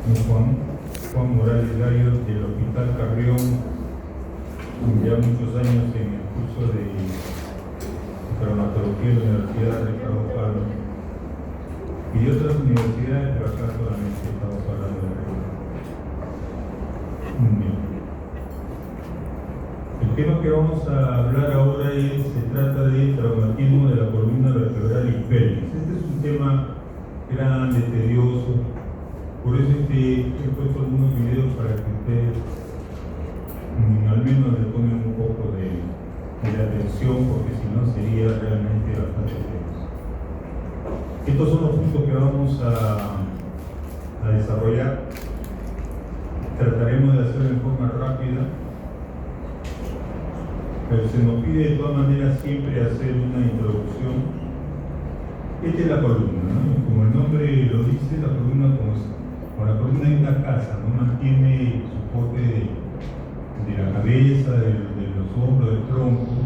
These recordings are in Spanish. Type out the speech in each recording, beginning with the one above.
Juan Morales Gallo, del Hospital Carrión, ya muchos años en el curso de traumatología de la Universidad de Ricardo Palma y de otras universidades, pero acá solamente estamos hablando de la región. El tema que vamos a hablar ahora se trata de traumatismo de la columna vertebral y pelvis. Este es un tema grande, tedioso, por eso es que he puesto algunos videos para que ustedes al menos le ponen un poco de atención, porque si no sería realmente bastante tedioso. Estos son los puntos que vamos a desarrollar. Trataremos de hacerlo en forma rápida, pero se nos pide de todas maneras siempre hacer una introducción. Esta es la columna, ¿no? Como el nombre lo dice, la columna como la columna es una casa, ¿no? Mantiene el soporte de la cabeza, de los hombros, del tronco,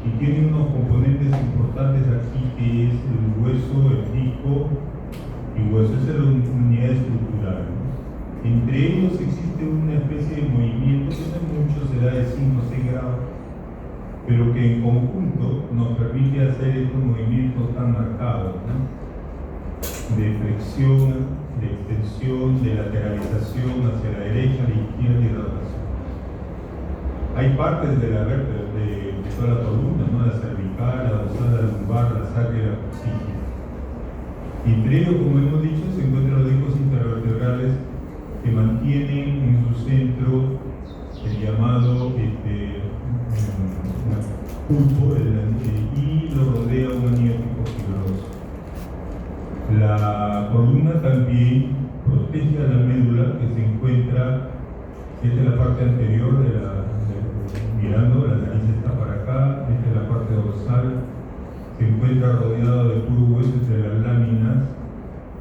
y tiene unos componentes importantes aquí que es el hueso, el disco y hueso. Esa es la unidad estructural, ¿no? Entre ellos existe una especie de movimiento que no es mucho, se da de 5 o 6 grados, pero que en conjunto nos permite hacer estos movimientos tan marcados, ¿no? De flexión, de extensión, de lateralización hacia la derecha, a la izquierda y rotación. Hay partes de la vértebra, de toda la columna, ¿no? La cervical, la dorsal, la lumbar, la sacra y la coxígea. Y entre ellos, como hemos dicho, se encuentran los discos intervertebrales que mantienen en su centro el llamado pulpo y lo rodea un anillo tipo fibroso. La columna también protege a la médula, que se encuentra, esta es la parte anterior mirando, la nariz está para acá, esta es la parte dorsal, se encuentra rodeado de puro hueso entre las láminas,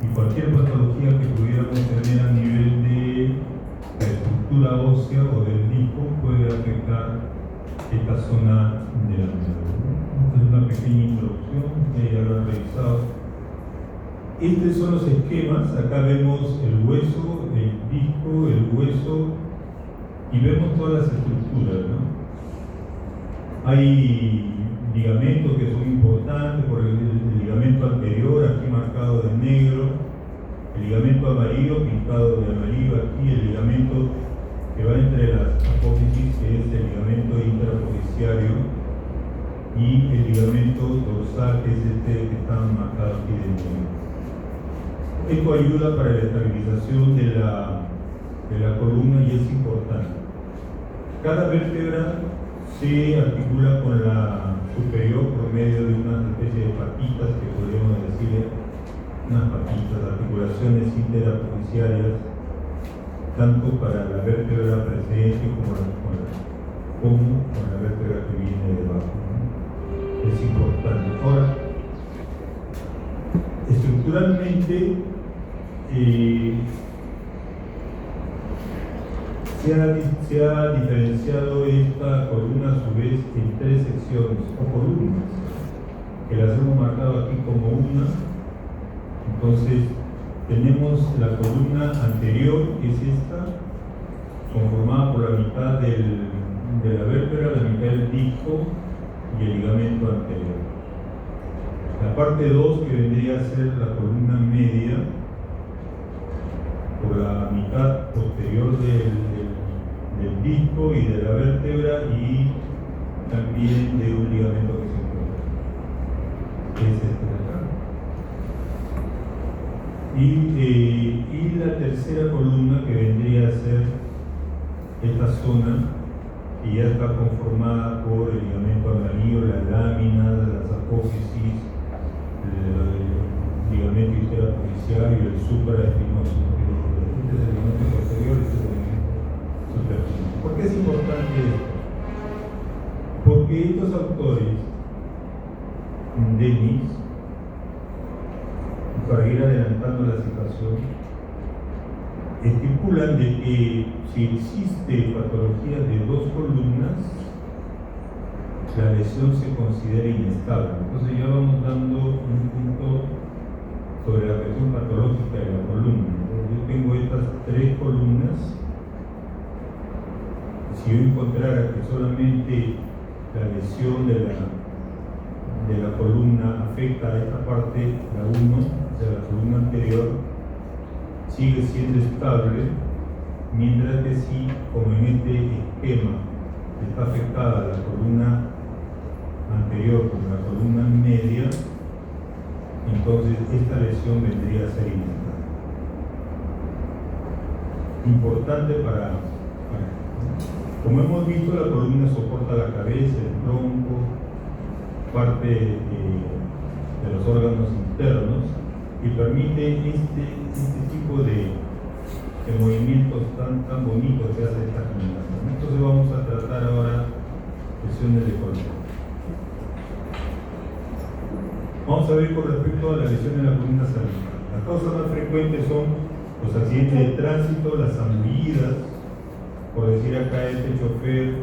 y cualquier patología que pudiéramos tener a nivel de la estructura ósea o del disco puede afectar esta zona de la médula. Esta es una pequeña introducción, que ya lo han revisado. Estos son los esquemas. Acá vemos el hueso, el disco, el hueso, y vemos todas las estructuras, ¿no? Hay ligamentos que son importantes, por el ligamento anterior, aquí marcado de negro, el ligamento amarillo pintado de amarillo aquí, el ligamento que va entre las apófisis, que es el ligamento interapofisiario, y el ligamento dorsal, que es este que está marcado aquí de negro. Esto ayuda para la estabilización de la columna y es importante. Cada vértebra se articula con la superior por medio de una especie de patitas, que podríamos decir unas patitas, articulaciones interapofisiarias, tanto para la vértebra precedente como con la vértebra que viene debajo, ¿no? Es importante. Ahora, estructuralmente se ha diferenciado esta columna a su vez en 3 secciones o columnas, que las hemos marcado aquí como una. Entonces tenemos la columna anterior, que es esta, conformada por la mitad de la vértebra, la mitad del disco y el ligamento anterior. La parte 2, que vendría a ser la columna media, por la mitad posterior del disco y de la vértebra, y también de un ligamento que se encuentra, que es este de acá. Y la tercera columna, que vendría a ser esta zona, que ya está conformada por el ligamento amarillo, las láminas, las apófisis, el ligamento interapofisiario y el supraespinoso. Este es el ligamento posterior, este es el ligamento superficial. ¿Por qué es importante esto? Porque estos autores, Denis, para ir adelantando la situación, estipulan de que si existe patología de 2 columnas, la lesión se considera inestable. Entonces ya vamos dando un punto sobre la cuestión patológica de la columna. Yo tengo estas 3 columnas, si yo encontrara que solamente la lesión de la columna afecta a esta parte, la 1, o sea, la columna anterior, sigue siendo estable, mientras que si, como en este esquema, está afectada la columna anterior con la columna media, entonces esta lesión vendría a ser inestable. Importante para como hemos visto, la columna soporta la cabeza, el tronco, parte de los órganos internos y permite este tipo de movimientos tan bonitos que hace esta gimnasia. Entonces vamos a tratar ahora lesiones de columna. Vamos a ver con respecto a la lesión de la columna cervical. Las causas más frecuentes son los accidentes de tránsito, las zambulladas. Por decir acá, este chofer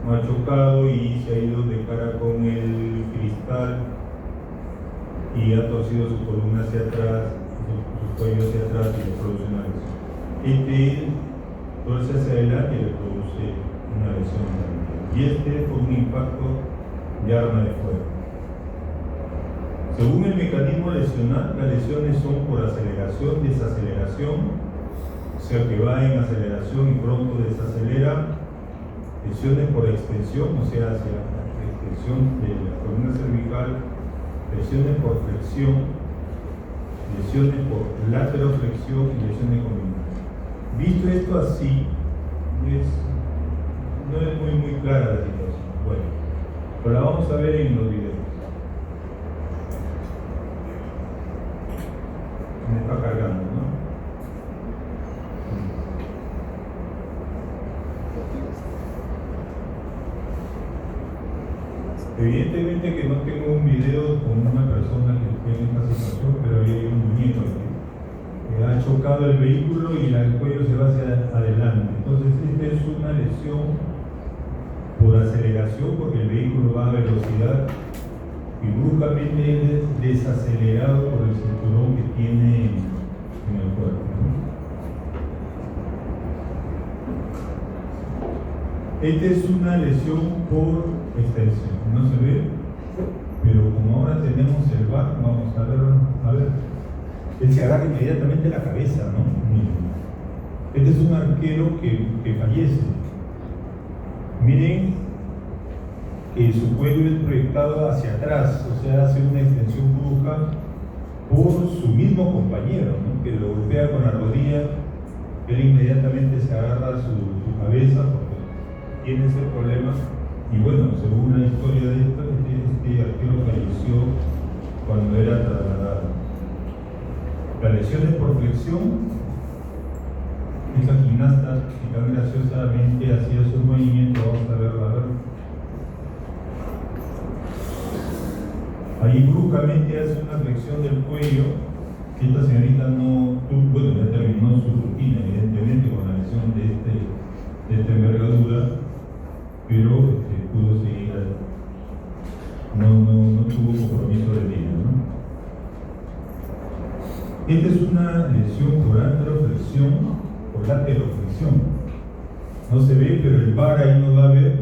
ha chocado y se ha ido de cara con el cristal y ha torcido su columna hacia atrás, su cuello hacia atrás y le produce una lesión. Este torce hacia adelante y le produce una lesión también. Y este por un impacto de arma de fuego. Según el mecanismo lesional, las lesiones son por aceleración, desaceleración, o sea que va en aceleración y pronto desacelera, lesiones por extensión, o sea, hacia la extensión de la columna cervical, lesiones por flexión, lesiones por lateroflexión y lesiones combinadas. Visto esto así, no es muy clara la situación. Bueno, pero la vamos a ver en los videos. Me está cargando, ¿no? Evidentemente que no tengo un video con una persona que esté en esta situación, pero ahí hay un muñeco que ha chocado el vehículo y el cuello se va hacia adelante. Entonces esta es una lesión por aceleración, porque el vehículo va a velocidad y bruscamente es desacelerado por el cinturón que tiene en el cuerpo. Esta es una lesión por extensión, no se ve, pero como ahora tenemos el VAR, vamos a ver. Él se agarra inmediatamente la cabeza, ¿no? Miren. Este es un arquero que fallece. Miren que su cuello es proyectado hacia atrás, o sea, hace una extensión brusca por su mismo compañero, ¿no? Que lo golpea con la rodilla. Él inmediatamente se agarra su cabeza porque tiene ese problema. Y bueno, según la historia de esto, este arquero falleció cuando era trasladado. Las lesiones por flexión, esa gimnasta que tan graciosamente hacía sus movimientos, vamos a verlo. Ahí bruscamente hace una flexión del cuello, que esta señorita ya terminó su rutina, evidentemente, con la lesión de esta envergadura, pero pudo seguir, no tuvo compromiso de vida, ¿no? Esta es una lesión por anteroflexión, por lateroflexión. No se ve, pero el VAR ahí no va a ver.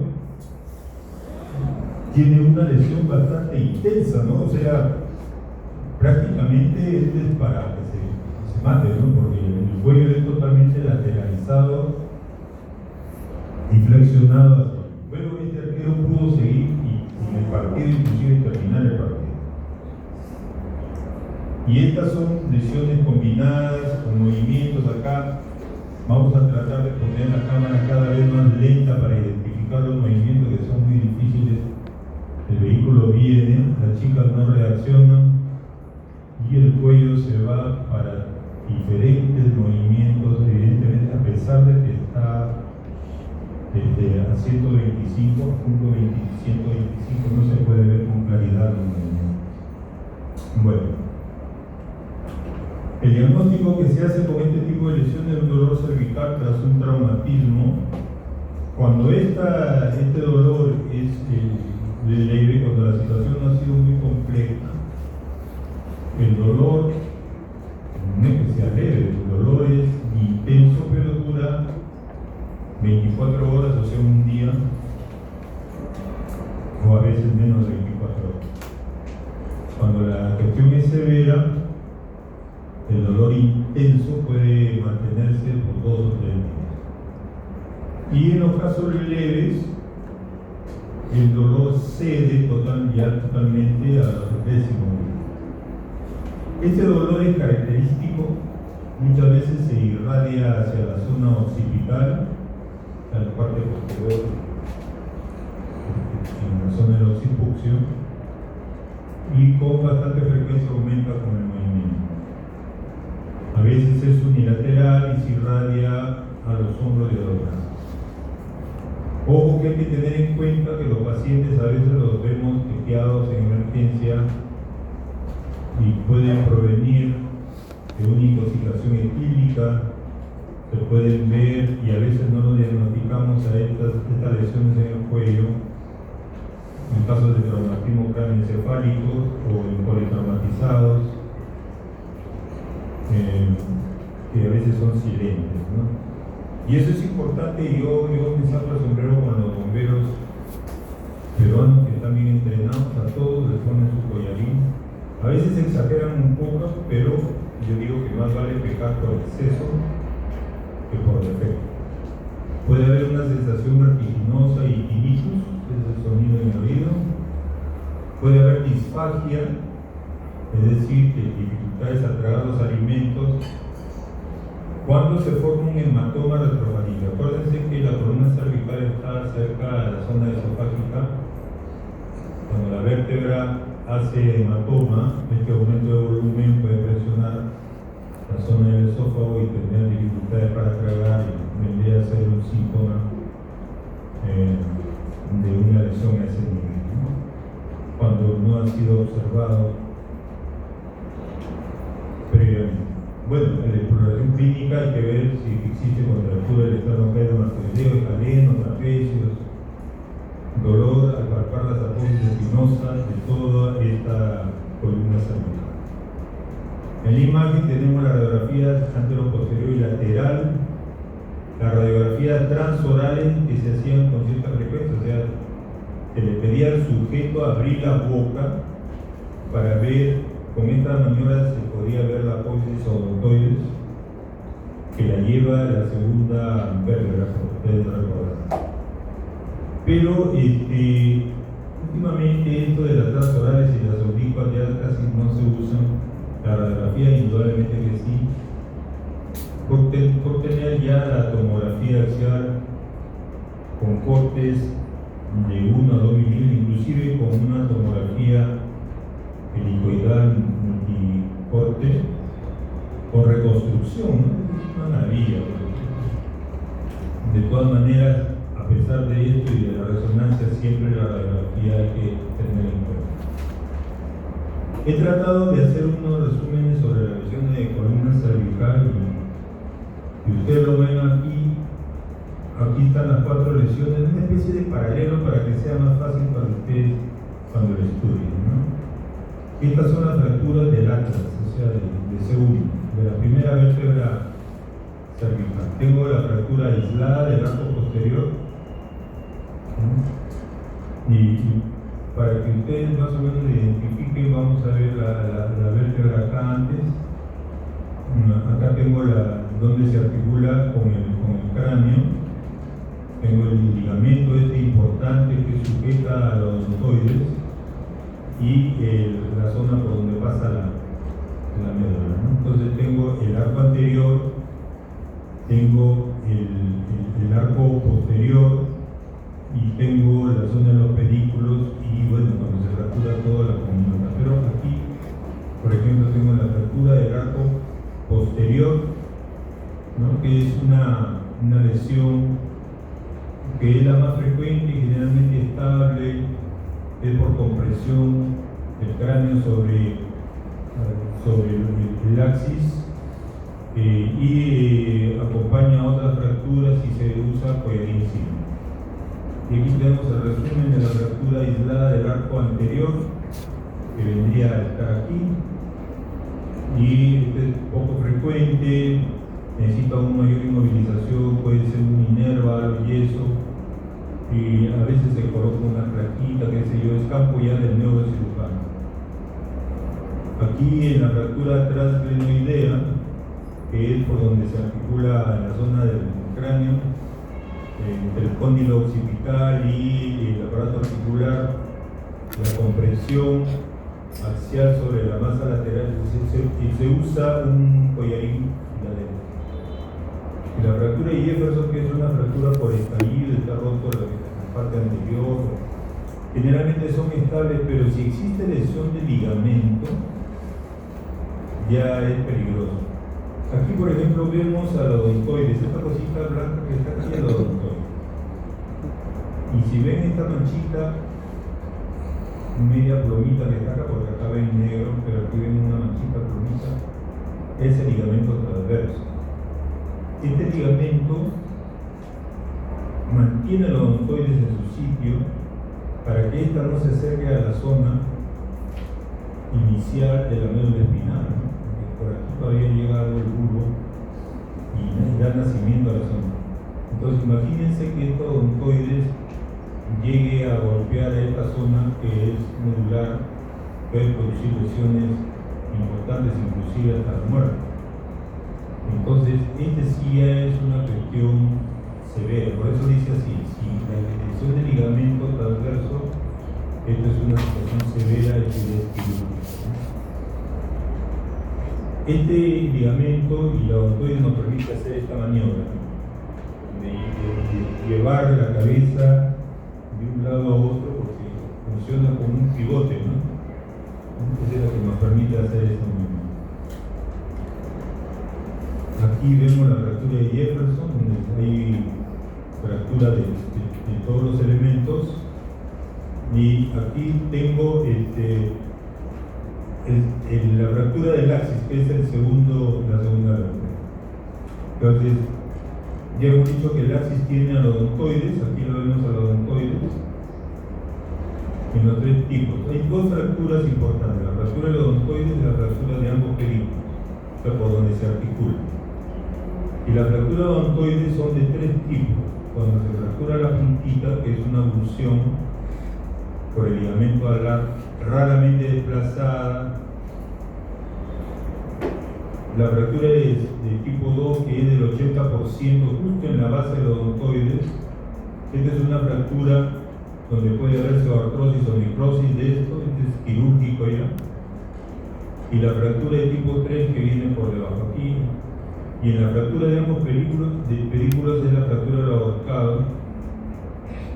Tiene una lesión bastante intensa, ¿no? O sea, prácticamente este es para que se mate, ¿no? Porque el cuello es totalmente lateralizado y flexionado. Bueno, este arquero pudo seguir y el partido, inclusive terminar el partido. Y estas son lesiones combinadas con movimientos acá. Vamos a tratar de poner la cámara cada vez más lenta para identificar los movimientos que son muy difíciles. El vehículo viene, las chicas no reaccionan y el cuello se va para diferentes movimientos, evidentemente, a pesar de que está a 125, punto 125, no se puede ver con claridad los movimientos. Bueno. El diagnóstico que se hace con este tipo de lesiones es un dolor cervical tras un traumatismo. Cuando este dolor es leve, cuando la situación no ha sido muy compleja, el dolor no es que sea leve, el dolor es 24 horas, o sea, un día, o a veces menos de 24 horas. Cuando la cuestión es severa, el dolor intenso puede mantenerse por 2 o 3 días. Y en los casos leves, el dolor cede totalmente al 10º día. Este dolor es característico, muchas veces se irradia hacia la zona occipital, a la parte posterior, en la zona del occipucio, y con bastante frecuencia aumenta con el movimiento. A veces es unilateral y se irradia a los hombros y a los brazos. Ojo que hay que tener en cuenta que los pacientes a veces los vemos tequeados en emergencia y pueden provenir de una intoxicación etílica, se pueden ver y a veces no lo diagnosticamos a estas lesiones en el cuello, en casos de traumatismo cráneoencefálico o en politraumatizados, que a veces son silentes, ¿no? Y eso es importante. Yo me saco el sombrero con los bomberos peruanos que están bien entrenados, a todos les ponen su collarín. A veces exageran un poco, pero yo digo que más vale pecar por exceso que por defecto. Puede haber una sensación vertiginosa y tinnitus, que es el sonido en el oído. Puede haber disfagia, es decir, que dificultades a tragar los alimentos. Cuando se forma un hematoma retrofaríngeo, acuérdense que la columna cervical está cerca de la zona esofágica. Cuando la vértebra hace hematoma, este aumento de volumen puede presionar la zona del esófago y tener dificultades para tragar y vendría a ser un síntoma de una lesión a ese nivel, ¿no? Cuando no ha sido observado previamente. Bueno, en la exploración clínica hay que ver si existe contractura del esternocleidomastoideo, escaleno, trapecios, dolor al palpar las apófisis espinosas de toda esta columna cervical. En la imagen tenemos las radiografías antero-posterior y lateral, las radiografías transorales que se hacían con cierta frecuencia, o sea, se le pedía al sujeto abrir la boca para ver. Con esta maniobra se podía ver la apófisis odontoides que la lleva la segunda vértebra, como ustedes recordarán. Pero últimamente esto de las transorales y las oblicuas ya casi no se usan. La radiografía indudablemente que sí, por tener ya la tomografía axial con cortes de 1 a 2 milímetros, inclusive con una tomografía helicoidal multicorte con reconstrucción, ¿no? Es una maravilla. De todas maneras, a pesar de esto y de la resonancia, siempre la radiografía hay que tener en cuenta. He tratado de hacer unos resúmenes sobre la lesión de columna cervical y ustedes lo ven aquí. Aquí están las 4 lesiones, una especie de paralelo para que sea más fácil para ustedes cuando lo estudien, ¿no? Estas son las fracturas del atlas, o sea, de C1, de la primera vértebra cervical. Tengo la fractura aislada del arco posterior, ¿no? Y para que ustedes más o menos identifiquen, vamos a ver la vértebra acá antes. Acá tengo donde se articula con el cráneo. Tengo el ligamento este importante que sujeta a los odontoides y la zona por donde pasa la médula, ¿no? Entonces tengo el arco anterior, tengo el arco posterior y tengo la zona de los pedículos y bueno, cuando se fractura toda la columna. Pero aquí, por ejemplo, tengo la fractura del arco posterior, ¿no? Que es una lesión que es la más frecuente y generalmente estable, es por compresión del cráneo sobre el axis y acompaña a otras fracturas y se usa collarín encima. Y aquí tenemos el resumen de la fractura aislada del arco anterior, que vendría a estar aquí, y este es poco frecuente, necesita una mayor inmovilización, puede ser un inerva, yeso, y a veces se coloca una plaquita, qué sé yo, es campo ya del neurocirujano. Aquí en la fractura transglenoidea, que es por donde se articula en la zona del cráneo, entre el cóndilo occipital y el aparato articular, la compresión axial sobre la masa lateral, y se usa un collarín filadelfo. Y la fractura de Jefferson, que es una fractura por estallido, está roto la parte anterior, generalmente son estables, pero si existe lesión de ligamento, ya es peligroso. Aquí, por ejemplo, vemos al odontoides, esta cosita blanca que está aquí, el odontoides. Y si ven esta manchita, media plomita que está acá, porque acá ven negro, pero aquí ven una manchita plomita, es el ligamento transverso. Este ligamento mantiene el odontoides en su sitio para que ésta no se acerque a la zona inicial de la médula espinal, ¿no? Porque por aquí todavía llega algo el bulbo y da nacimiento a la zona. Entonces imagínense que estos odontoides llegue a golpear a esta zona que es medular, puede producir lesiones importantes, inclusive hasta la muerte. Entonces, este sí ya es una cuestión severa, por eso dice así, si la lesión del ligamento transverso, esto es una situación severa y que es quirúrgica. Este ligamento y la odontoide nos permite hacer esta maniobra, de llevar la cabeza de un lado a otro, porque funciona como un pivote, ¿no? Entonces es lo que nos permite hacer esta maniobra. Aquí vemos la fractura de Jefferson, donde hay fractura de todos los elementos, y aquí tengo la fractura del axis, que es la segunda vértebra. Entonces, ya hemos dicho que el axis tiene al odontoides, aquí lo vemos al odontoides, en los tres tipos. Hay dos fracturas importantes, la fractura del odontoides y la fractura de ambos películas, o sea, por donde se articula. Y la fractura odontoides son de tres tipos. Cuando se fractura la puntita, que es una abulsión por el ligamento alar, raramente desplazada. La fractura de tipo 2, que es del 80%, justo en la base del odontoides. Esta es una fractura donde puede haber artrosis o necrosis de esto, este es quirúrgico ya. Y la fractura de tipo 3, que viene por debajo aquí. Y en la fractura de ambos pedículos es la fractura del ahorcado,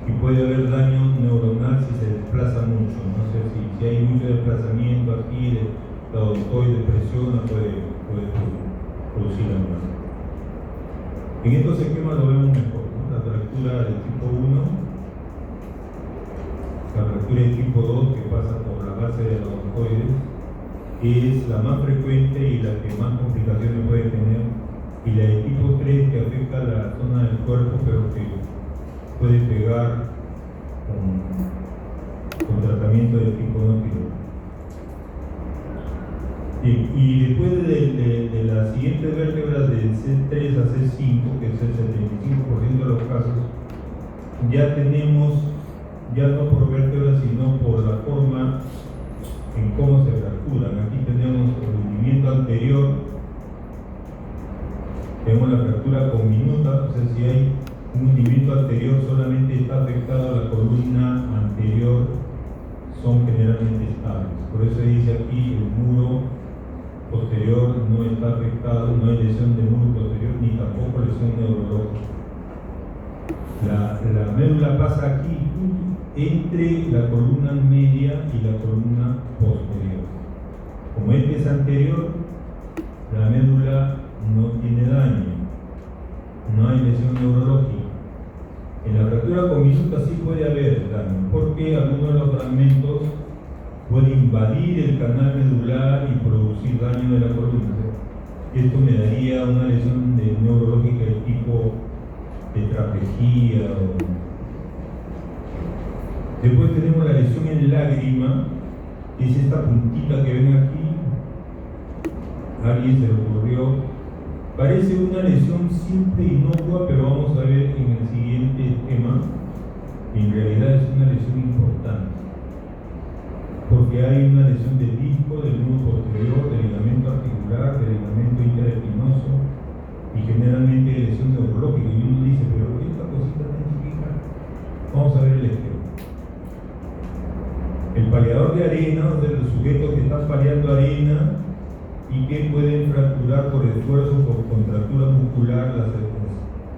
y puede haber daño neuronal si se desplaza mucho. No sé si hay mucho desplazamiento aquí, la odontoide presiona, puede producir la muerte. En estos esquemas lo vemos mejor, ¿no? La fractura de tipo 1, la fractura de tipo 2, que pasa por la base de la odontoides, es la más frecuente y la que más complicaciones puede tener. Y la de tipo 3, que afecta a la zona del cuerpo, pero que puede pegar con tratamiento de tipo no quirúrgico. Y después de las siguientes vértebras de C3 a C5, que es el 75% de los casos, ya tenemos, ya no por vértebras, sino por la forma en cómo se fracturan. Aquí tenemos el hundimiento anterior, tenemos la fractura conminuta, o sea, si hay un hundimiento anterior solamente está afectado la columna anterior, son generalmente estables. Por eso dice aquí el muro posterior no está afectado, no hay lesión de muro posterior ni tampoco lesión neurológica. La médula pasa aquí entre la columna media y la columna posterior. Como este es anterior, la médula no tiene daño, no hay lesión neurológica. En la fractura conminuta sí puede haber daño, porque algunos de los fragmentos pueden invadir el canal medular y producir daño de la columna. Esto me daría una lesión neurológica de tipo tetraplegia. Después tenemos la lesión en lágrima, que es esta puntita que ven aquí. A alguien se le ocurrió Parece una lesión simple e inocua, pero vamos a ver en el siguiente tema que en realidad es una lesión importante, porque hay una lesión del disco, del nudo posterior, del ligamento articular, del ligamento interespinoso y generalmente lesión neurológica. Y uno dice, pero esta cosita tan chiquita, vamos a ver el ejemplo. El paleador de arena, o sea, los sujetos que están paleando arena y que pueden fracturar por esfuerzo, por contractura muscular, las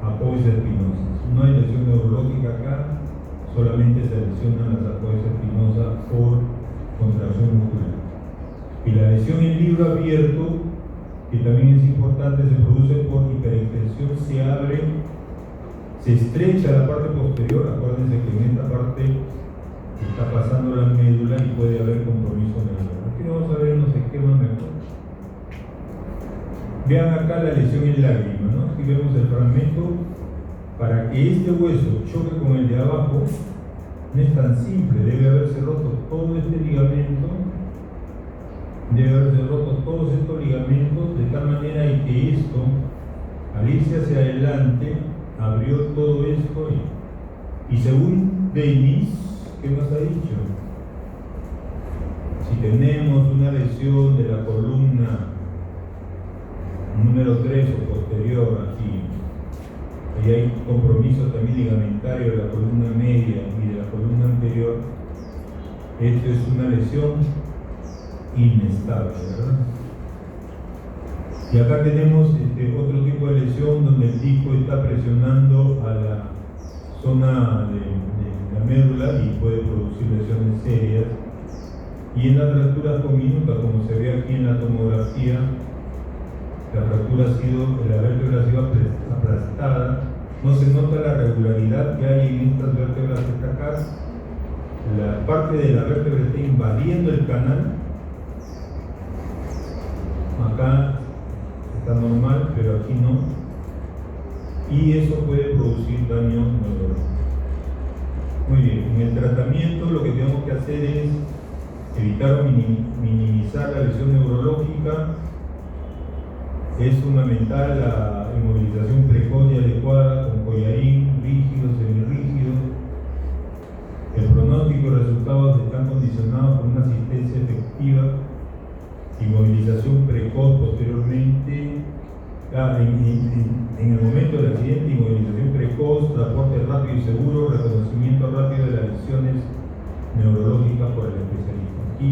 apoyos espinosas. No hay lesión neurológica acá, solamente se lesionan las apoyos espinosas por contracción muscular. Y la lesión en libro abierto, que también es importante, se produce por hiperextensión, se abre, se estrecha la parte posterior. Acuérdense que en esta parte está pasando la médula y puede haber compromiso neural. Aquí vamos a ver unos esquemas mejor. Vean acá la lesión en lágrima, ¿no? Aquí vemos el fragmento. Para que este hueso choque con el de abajo, no es tan simple, debe haberse roto todo este ligamento, debe haberse roto todos estos ligamentos, de tal manera que esto, al irse hacia adelante, abrió todo esto y según Dennis, ¿qué nos ha dicho? Si tenemos una lesión de la columna número 3 o posterior aquí, y hay compromiso también ligamentario de la columna media y de la columna anterior, esto es una lesión inestable, ¿verdad? Y acá tenemos otro tipo de lesión donde el disco está presionando a la zona de la médula y puede producir lesiones serias. Y en las fracturas cominiutas, como se ve aquí en la tomografía, la fractura ha sido, la vértebra ha sido aplastada, no se nota la regularidad que hay en estas vértebras que está acá. La parte de la vértebra está invadiendo el canal. Acá está normal, pero aquí no. Y eso puede producir daño neurológico. Muy bien, en el tratamiento lo que tenemos que hacer es evitar o minimizar la lesión neurológica. Es fundamental la inmovilización precoz y adecuada con collarín, rígido, semirrígido. El pronóstico y resultados están condicionados por una asistencia efectiva, inmovilización precoz posteriormente, en el momento del accidente, inmovilización precoz, transporte rápido y seguro, reconocimiento rápido de las lesiones neurológicas por el especialista. Aquí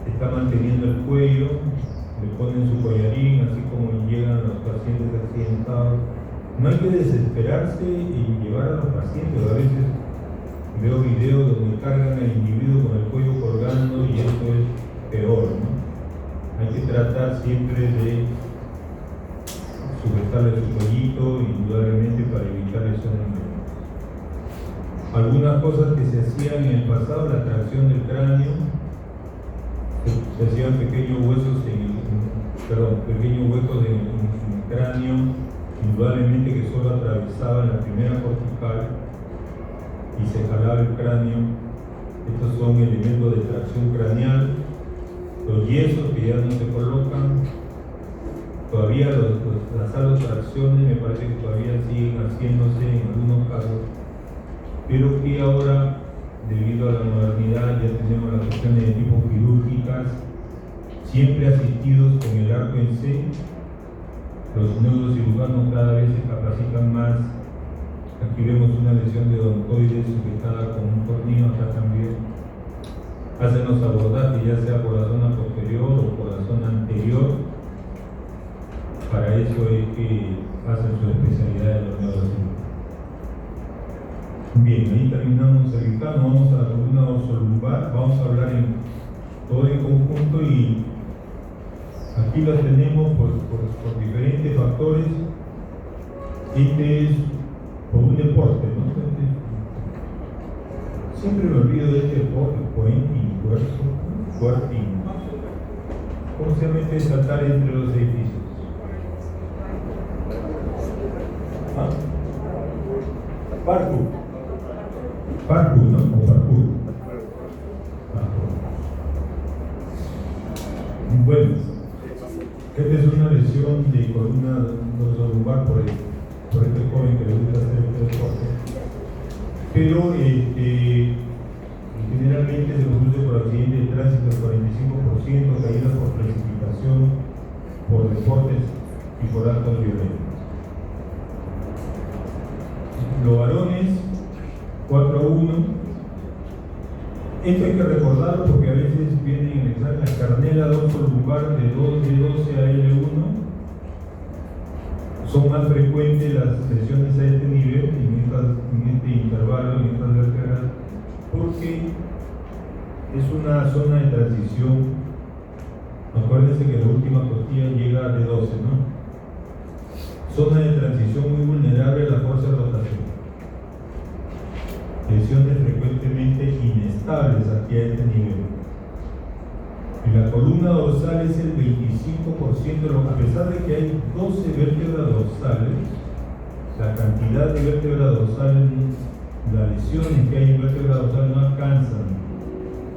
está manteniendo el cuello, le ponen su collarín, así como llegan los pacientes accidentados. No hay que desesperarse y llevar a los pacientes. A veces veo videos donde cargan al individuo con el cuello colgando y eso es peor, ¿no? Hay que tratar siempre de sujetarle su cuellito, indudablemente, para evitar lesiones menores. Algunas cosas que se hacían en el pasado, la tracción del cráneo, se hacían pequeños huesos pequeños huecos en el cráneo, indudablemente que solo atravesaban la primera cortical y se jalaba el cráneo. Estos son elementos de tracción craneal. Los yesos que ya no se colocan, todavía las alotracciones me parece que todavía siguen haciéndose en algunos casos, pero que ahora, debido a la modernidad, ya tenemos las opciones de tipo quirúrgicas, siempre asistidos con el arco en C. Los neurocirujanos cada vez se capacitan más. Aquí vemos una lesión de odontoides sujetada con un tornillo acá también. Hacen los abordajes ya sea por la zona posterior o por la zona anterior. Para eso es que hacen su especialidad en los neurocirujanos. Bien, ahí terminamos el dictado. Vamos a la columna dorsolumbar. Vamos a hablar en todo en conjunto y aquí las tenemos por diferentes factores. Este es por un deporte, ¿no? Siempre me olvido de este deporte, puenting. ¿Cómo se llama este saltar entre los edificios? Parkour, ¿no? O parkour. Bueno, esta es una lesión de columna por este joven que le gusta hacer este deporte. Pero generalmente se produce por accidente de tránsito el 45%, caídas por precipitación, por deportes y por actos violentos. Los varones, 4-1. Esto hay que recordarlo porque a veces vienen en examen la carnela dorsolumbar de 12 a L1. Son más frecuentes las lesiones a este nivel, en este intervalo, en estas vértebras, porque es una zona de transición. Acuérdense que la última costilla llega de 12, ¿no? Zona de transición muy vulnerable a la fuerza de rotación. Lesiones frecuentemente inestables aquí a este nivel. En la columna dorsal es el 25%, a pesar de que hay 12 vértebras dorsales, la cantidad de vértebras dorsales, las lesiones que hay en vértebras dorsales no alcanzan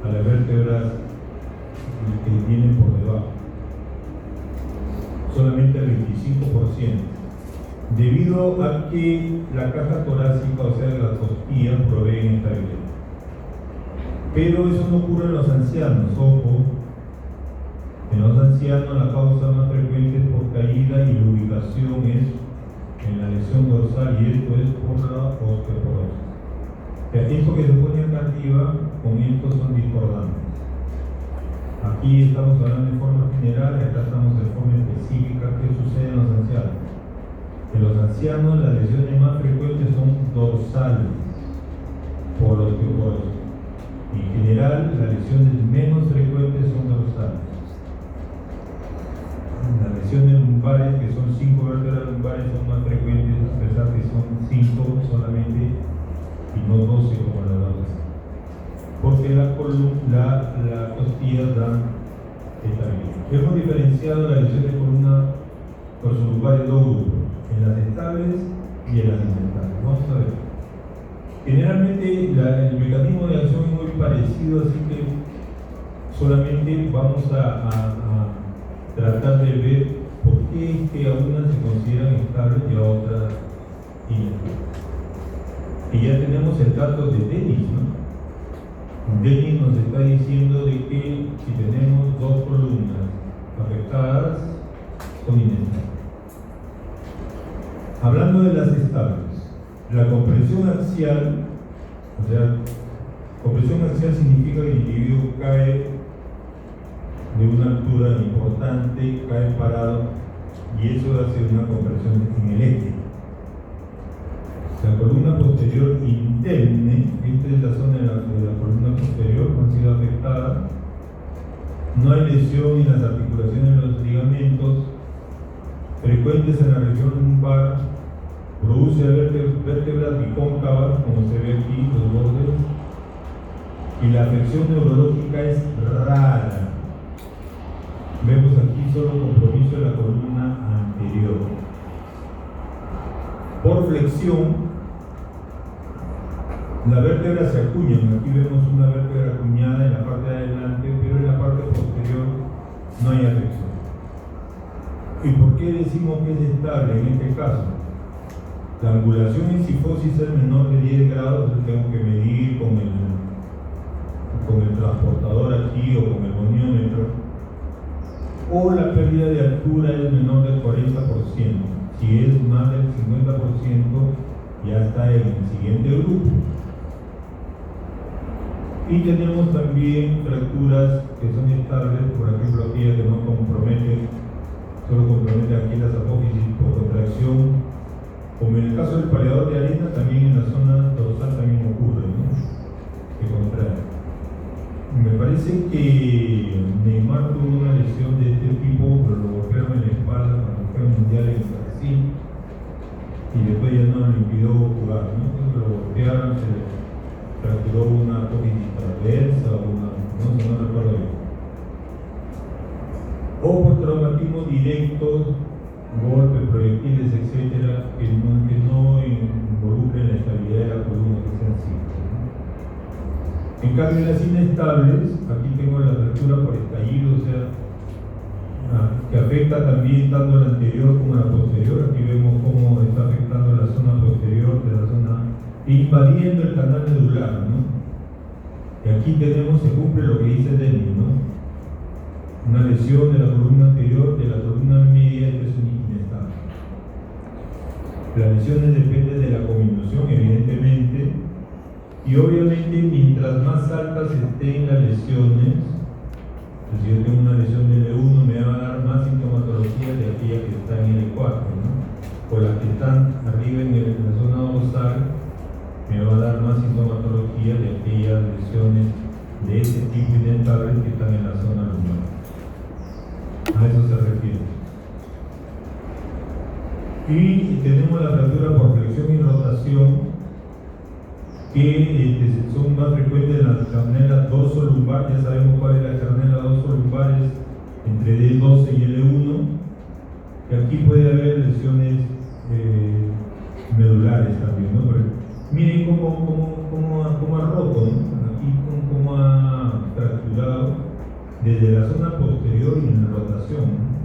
a las vértebras que vienen por debajo. Solamente el 25%. Debido a que la caja torácica, o sea, las costillas, proveen estabilidad. Pero eso no ocurre en los ancianos, ojo. En los ancianos la causa más frecuente es por caída y la ubicación es en la lesión dorsal, y esto es por la osteoporosis. O sea, esto que se pone acá arriba, con esto son discordantes. Aquí estamos hablando de forma general y acá estamos de forma específica. ¿Qué sucede en los ancianos? En los ancianos las lesiones más frecuentes son dorsales por osteoporosis. En general las lesiones menos frecuentes son dorsales. Las lesiones lumbares, que son 5 vértebras lumbares, son más frecuentes, a pesar que son 5 solamente y no 12 como la dorsal. Porque las costillas dan estabilidad. Hemos diferenciado la lesión de columna dorsolumbar en dos grupos, en las estables y en las inestables. Vamos a ver. Generalmente el mecanismo de acción es muy parecido, así que solamente vamos a tratar de ver por qué es que a unas se consideran estables y a otras inestables. Y ya tenemos el dato de Dennis, ¿no? Dennis nos está diciendo de que si tenemos dos columnas afectadas, son inestables. Hablando de las estables, la compresión axial, o sea, compresión axial significa que el individuo cae de una altura importante, cae parado, y eso hace una compresión en el eje. La columna posterior interne, esta es la zona de la columna posterior, no ha sido afectada, no hay lesión en las articulaciones de los ligamentos, frecuentes en la región lumbar, produce vértebras bicóncavas, como se ve aquí, los bordes, y la afección neurológica es rara. Vemos aquí solo compromiso de la columna anterior. Por flexión, las vértebras se acuñan. Aquí vemos una vértebra acuñada en la parte de adelante, pero en la parte posterior no hay afección. ¿Y por qué decimos que es estable en este caso? La angulación en sifosis es menor de 10 grados, entonces tengo que medir con el transportador aquí o con el goniómetro. O la pérdida de altura es menor del 40%. Si es más del 50%, ya está en el siguiente grupo. Y tenemos también fracturas que son estables, por ejemplo aquellas que no comprometen, solo comprometen aquí las apófisis por contracción. Como en el caso del pareador de arena, también en la zona dorsal también ocurre, ¿no? Que contrae. Me parece que Neymar tuvo una lesión de este tipo, pero lo golpearon en la espalda cuando fue al mundial en Brasil y después ya no le impidió jugar, ¿no? Entonces lo golpearon, se le fracturó una apófisis transversa o no recuerdo bien. O por traumatismo directo, golpes, proyectiles, etcétera, que no involucren la estabilidad de la columna, que sean simples. En cambio, las inestables, aquí tengo la fractura por estallido, o sea, que afecta también tanto la anterior como la posterior. Aquí vemos cómo está afectando la zona posterior de la zona, invadiendo el canal medular, ¿no? Y aquí tenemos, se cumple lo que dice Denis, ¿no? Una lesión de la columna anterior, de la columna media, esto es inestable. Las lesiones dependen de la combinación, evidentemente, y obviamente mientras más altas estén las lesiones, pues si yo tengo una lesión de L1 me va a dar más sintomatología de aquella que está en L4, ¿no? O las que están arriba en la zona dorsal me va a dar más sintomatología de aquellas lesiones de ese tipo inestable que están en la zona lumbar. A eso se refiere. Y tenemos la fractura por flexión y rotación, que son más frecuentes en las charnelas dorso-lumbar. Ya sabemos cuál es la charnela dorso-lumbar, es entre D12 y L1, que aquí puede haber lesiones medulares también, ¿no? Pero miren cómo ha roto, ¿no? Aquí cómo ha fracturado desde la zona posterior y en rotación, ¿no?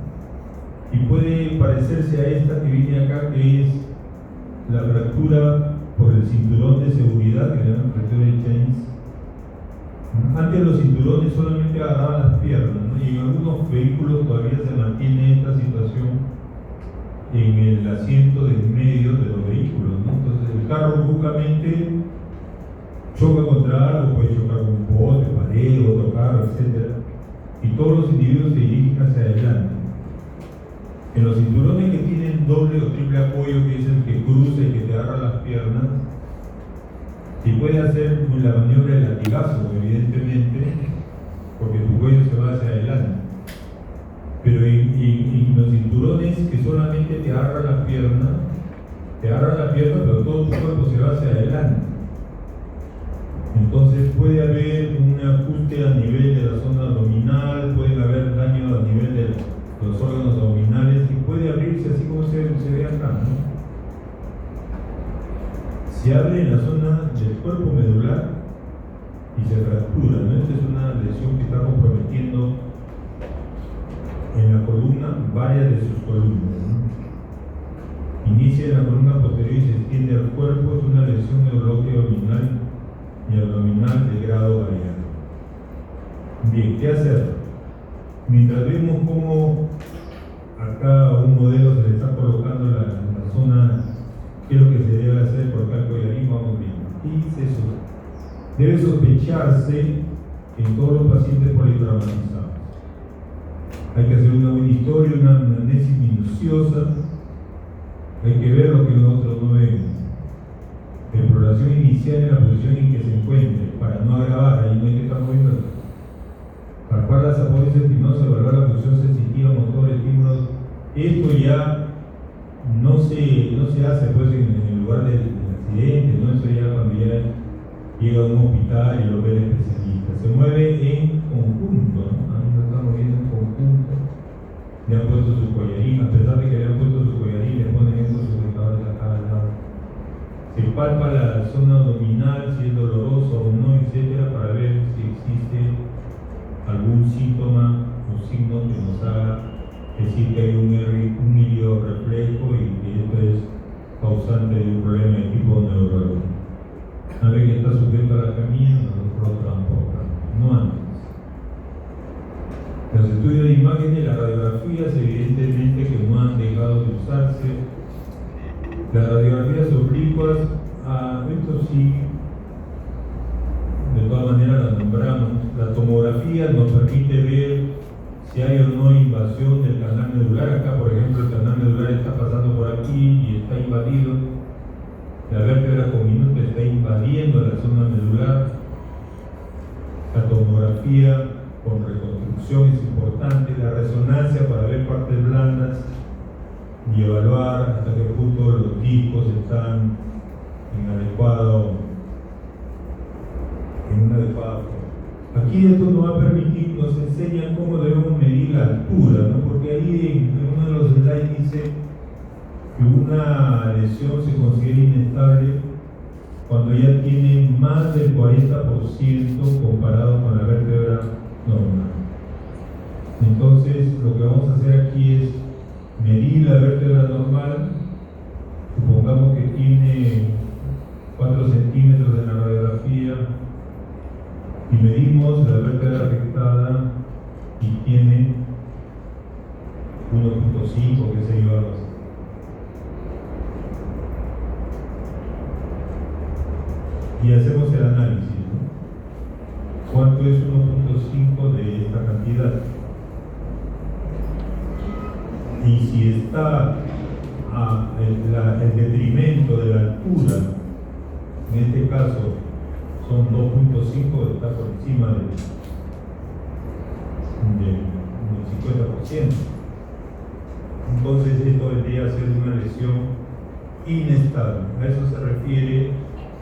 Y puede parecerse a esta que viene acá, que es la fractura por el cinturón de seguridad, que se llama fractura de Chains. Antes los cinturones solamente agarraban las piernas, ¿no? Y en algunos vehículos todavía se mantiene esta situación en el asiento del medio de los vehículos, ¿no? Entonces el carro bruscamente choca contra algo, puede chocar con un poste, pared, otro carro, etc. Y todos los individuos se dirigen hacia adelante. En los cinturones que tienen doble o triple apoyo, que es el que cruza y que te agarra las piernas, se puede hacer la maniobra de latigazo, evidentemente, porque tu cuello se va hacia adelante. Pero en los cinturones que solamente te agarra la pierna, pero todo tu cuerpo se va hacia adelante. Entonces puede haber un ajuste a nivel de la zona abdominal, puede haber daño a nivel de los órganos abdominales y puede abrirse así como se ve acá, ¿no? Se abre en la zona del cuerpo medular y se fractura, ¿no? Esta es una lesión que está comprometiendo en la columna varias de sus columnas, ¿no? Inicia en la columna posterior y se extiende al cuerpo. Es una lesión neurológica abdominal y abdominal de grado variable. Bien, ¿qué hacer? Mientras vemos cómo acá un modelo se le está colocando la zona, qué es lo que se debe hacer por acá el collarín, vamos viendo. ¿Qué dice eso? Debe sospecharse en todos los pacientes politraumatizados. Hay que hacer una buena historia, una anamnesis minuciosa. Hay que ver lo que nosotros no vemos. Exploración inicial en la posición en que se encuentre, para no agravar, ahí no hay que estar moviendo. Palpar las apoyos espinosos, evaluar la función sensitiva, motor, estímulos. Esto ya no se hace pues en el lugar del accidente, ¿no? Eso ya cuando ya llega a un hospital y lo ve el especialista. Se mueve en conjunto, ¿no? Ahí lo estamos viendo en conjunto. Le han puesto su collarín, a pesar de que le han puesto su collarín, le ponen estos sujetadores acá al lado. Se palpa la zona abdominal, si es doloroso o no, etcétera, para ver si existe algún síntoma o signo que nos haga decir que hay un hilio reflejo y que esto es causante de un problema de tipo neurológico. Una vez que está sujeto a la camilla, nosotros lo transportamos, no antes. Los estudios de imágenes, las radiografías, evidentemente que no han dejado de usarse. Las radiografías oblicuas, esto sí, de todas maneras las nombramos. La tomografía nos permite ver si hay o no invasión del canal medular. Acá, por ejemplo, el canal medular está pasando por aquí y está invadido. La vértebra comínula está invadiendo la zona medular. La tomografía con reconstrucción es importante. La resonancia para ver partes blandas y evaluar hasta qué punto los discos están en una adecuada forma. Aquí esto nos va a permitir, nos enseña cómo debemos medir la altura, ¿no? Porque ahí en uno de los slides dice que una lesión se considera inestable cuando ya tiene más del 40% comparado con la vértebra normal. Entonces, lo que vamos a hacer aquí es medir la vértebra normal. Supongamos que tiene 4 centímetros en la radiografía y medimos la vértebra afectada y tiene 1.5, que se yo, algo así. Y hacemos el análisis, ¿no? ¿Cuánto es 1.5 de esta cantidad? Y si está el detrimento de la altura, en este caso son 2.5, está por encima del 50%. Entonces esto vendría a ser una lesión inestable. A eso se refiere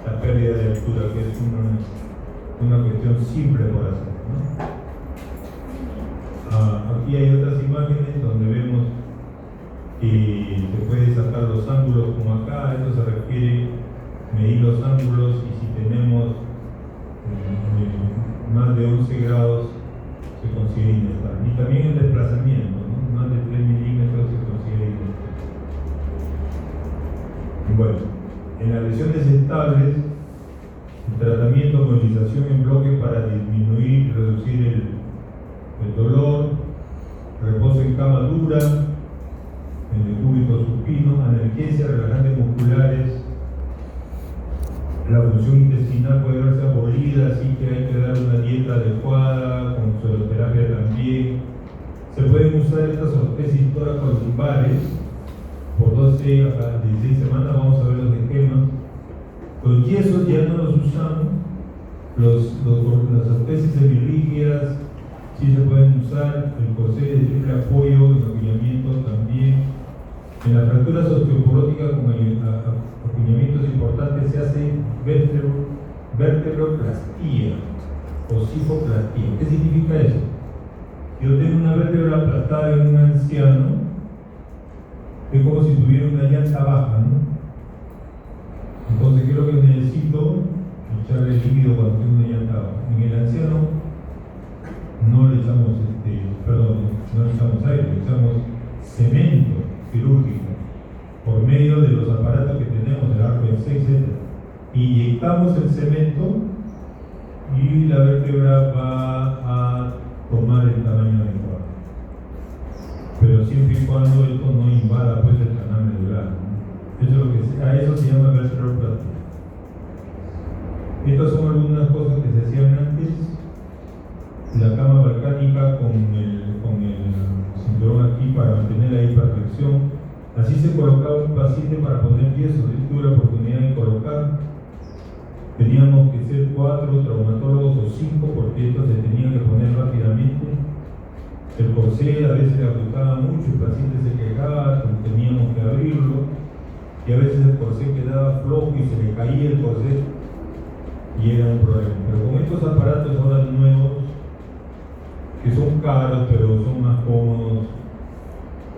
la pérdida de altura, que es una cuestión simple por hacer, ¿no? Aquí hay otras imágenes donde vemos que se puede sacar los ángulos como acá. Esto se refiere a medir los ángulos, y si tenemos más de 11 grados se considera inestable. Y también el desplazamiento, ¿no? Más de 3 milímetros se considera inestable. Bueno, en las lesiones estables, el tratamiento, movilización en bloque para disminuir y reducir el dolor, reposo en cama dura, en el cúbito supino, analgesia, relajantes musculares. La función intestinal puede verse abolida, así que hay que dar una dieta adecuada, con sueroterapia también. Se pueden usar estas ortesis toracolumbares por 12 a 16 semanas. Vamos a ver los esquemas. Los yesos ya no los usamos. Las ortesis semilíquidas sí se pueden usar. El corsé de triple apoyo, el acuñamiento también. En las fracturas osteoporóticas con acuñamientos importantes se hace vertebroplastía o cifoplastía. ¿Qué significa eso? Yo tengo una vértebra aplastada en un anciano, es como si tuviera una llanta baja, ¿no? Entonces, ¿qué es lo que necesito? Echarle líquido cuando tengo una llanta baja. En el anciano no le echamos no le echamos aire, le echamos cemento quirúrgico por medio de los aparatos que tenemos, el arco en 6, etc. Inyectamos el cemento y la vértebra va a tomar el tamaño adecuado, pero siempre y cuando esto no invada pues el canal medular, ¿no? Eso es lo que a eso se llama vertebroplastia. Estas son algunas cosas que se hacían antes. La cama balcánica con el cinturón aquí para mantener la hiperflexión. Así se colocaba un paciente para poner yeso. Yo tuve la oportunidad de colocar. Teníamos que ser 4 traumatólogos o 5, porque esto se tenía que poner rápidamente. El corsé a veces le ajustaba mucho, el paciente se quejaba, teníamos que abrirlo, y a veces el corsé quedaba flojo y se le caía el corsé y era un problema. Pero con estos aparatos ahora nuevos, que son caros pero son más cómodos,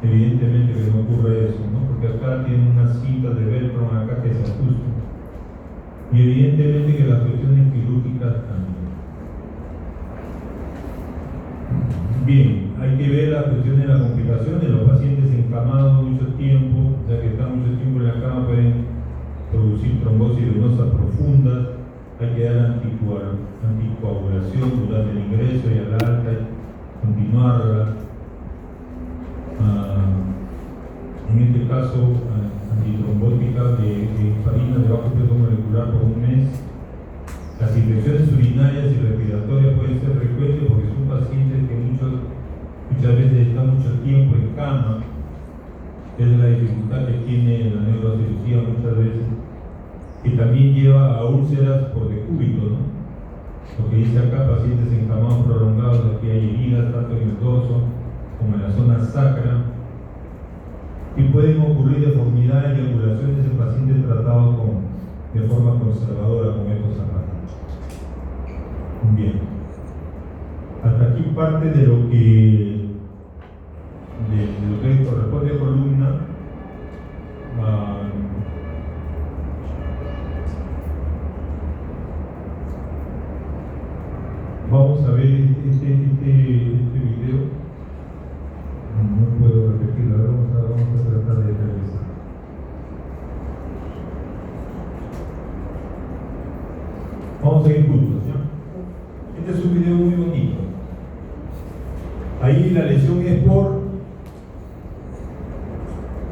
evidentemente que no ocurre eso, ¿no? Porque acá tienen unas cintas de velcro acá que se ajustan, y evidentemente que las cuestiones quirúrgicas también. Bien, hay que ver la cuestión de las complicaciones. Los pacientes encamados mucho tiempo, o sea que están mucho tiempo en la cama, pueden producir trombosis venosas profundas. Hay que dar anticoagulación durante el ingreso y al alta, continuarla. En este caso, antitrombótica de farina de bajo peso molecular por un mes. Las infecciones urinarias y respiratorias pueden ser frecuentes porque son pacientes que muchas veces están mucho tiempo en cama. Esa es la dificultad que tiene la neurocirugía muchas veces, que también lleva a úlceras por decúbito, ¿no? Porque dice acá pacientes encamados prolongados, aquí hay heridas tanto en el dorso como en la zona sacra, y pueden ocurrir deformidades y angulaciones en pacientes tratados de forma conservadora con estos aparatos. Bien, hasta aquí parte de lo que corresponde a columna. Vamos a ver este video. Vamos a ir juntos, ¿ya? Este es un video muy bonito. Ahí la lesión es por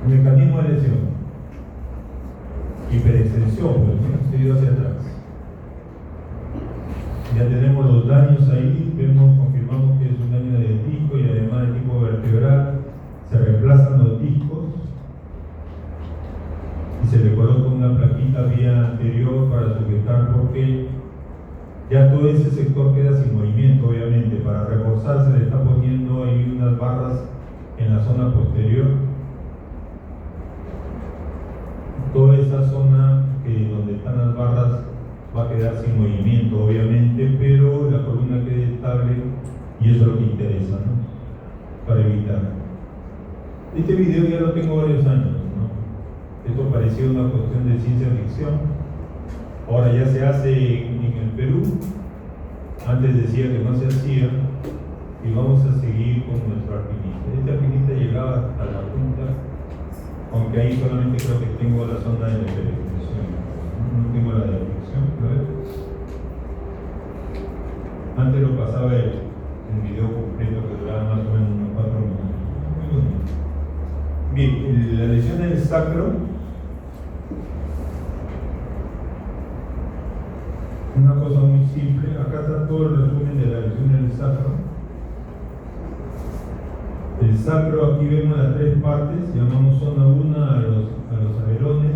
mecanismo de lesión. Hiperextensión, pero se dio hacia atrás. Ya tenemos los daños ahí, confirmamos que es un daño de disco y además de tipo vertebral. Se reemplazan los discos y se le coloca una plaquita vía anterior para sujetar, porque ya todo ese sector queda sin movimiento. Obviamente para reforzar se le está poniendo ahí unas barras en la zona posterior. Toda esa zona donde están las barras va a quedar sin movimiento, obviamente, pero la columna quede estable, y eso es lo que interesa, ¿no? Para evitar. Este video ya lo tengo varios años, ¿no? Esto parecía una cuestión de ciencia ficción. Ahora ya se hace en el Perú. Antes decía que no se hacía, y vamos a seguir con nuestro alpinista. Este alpinista llegaba a la punta, aunque ahí solamente creo que tengo la zona de la hiperextensión, no tengo la de flexión, ¿no? Antes lo pasaba el video completo, que duraba más o menos unos 4 minutos. Muy bonito. Bien, la lesión del sacro, una cosa muy simple. Acá está todo el resumen de la lesión del sacro. El sacro, aquí vemos las 3 partes. Llamamos zona 1 a los alerones,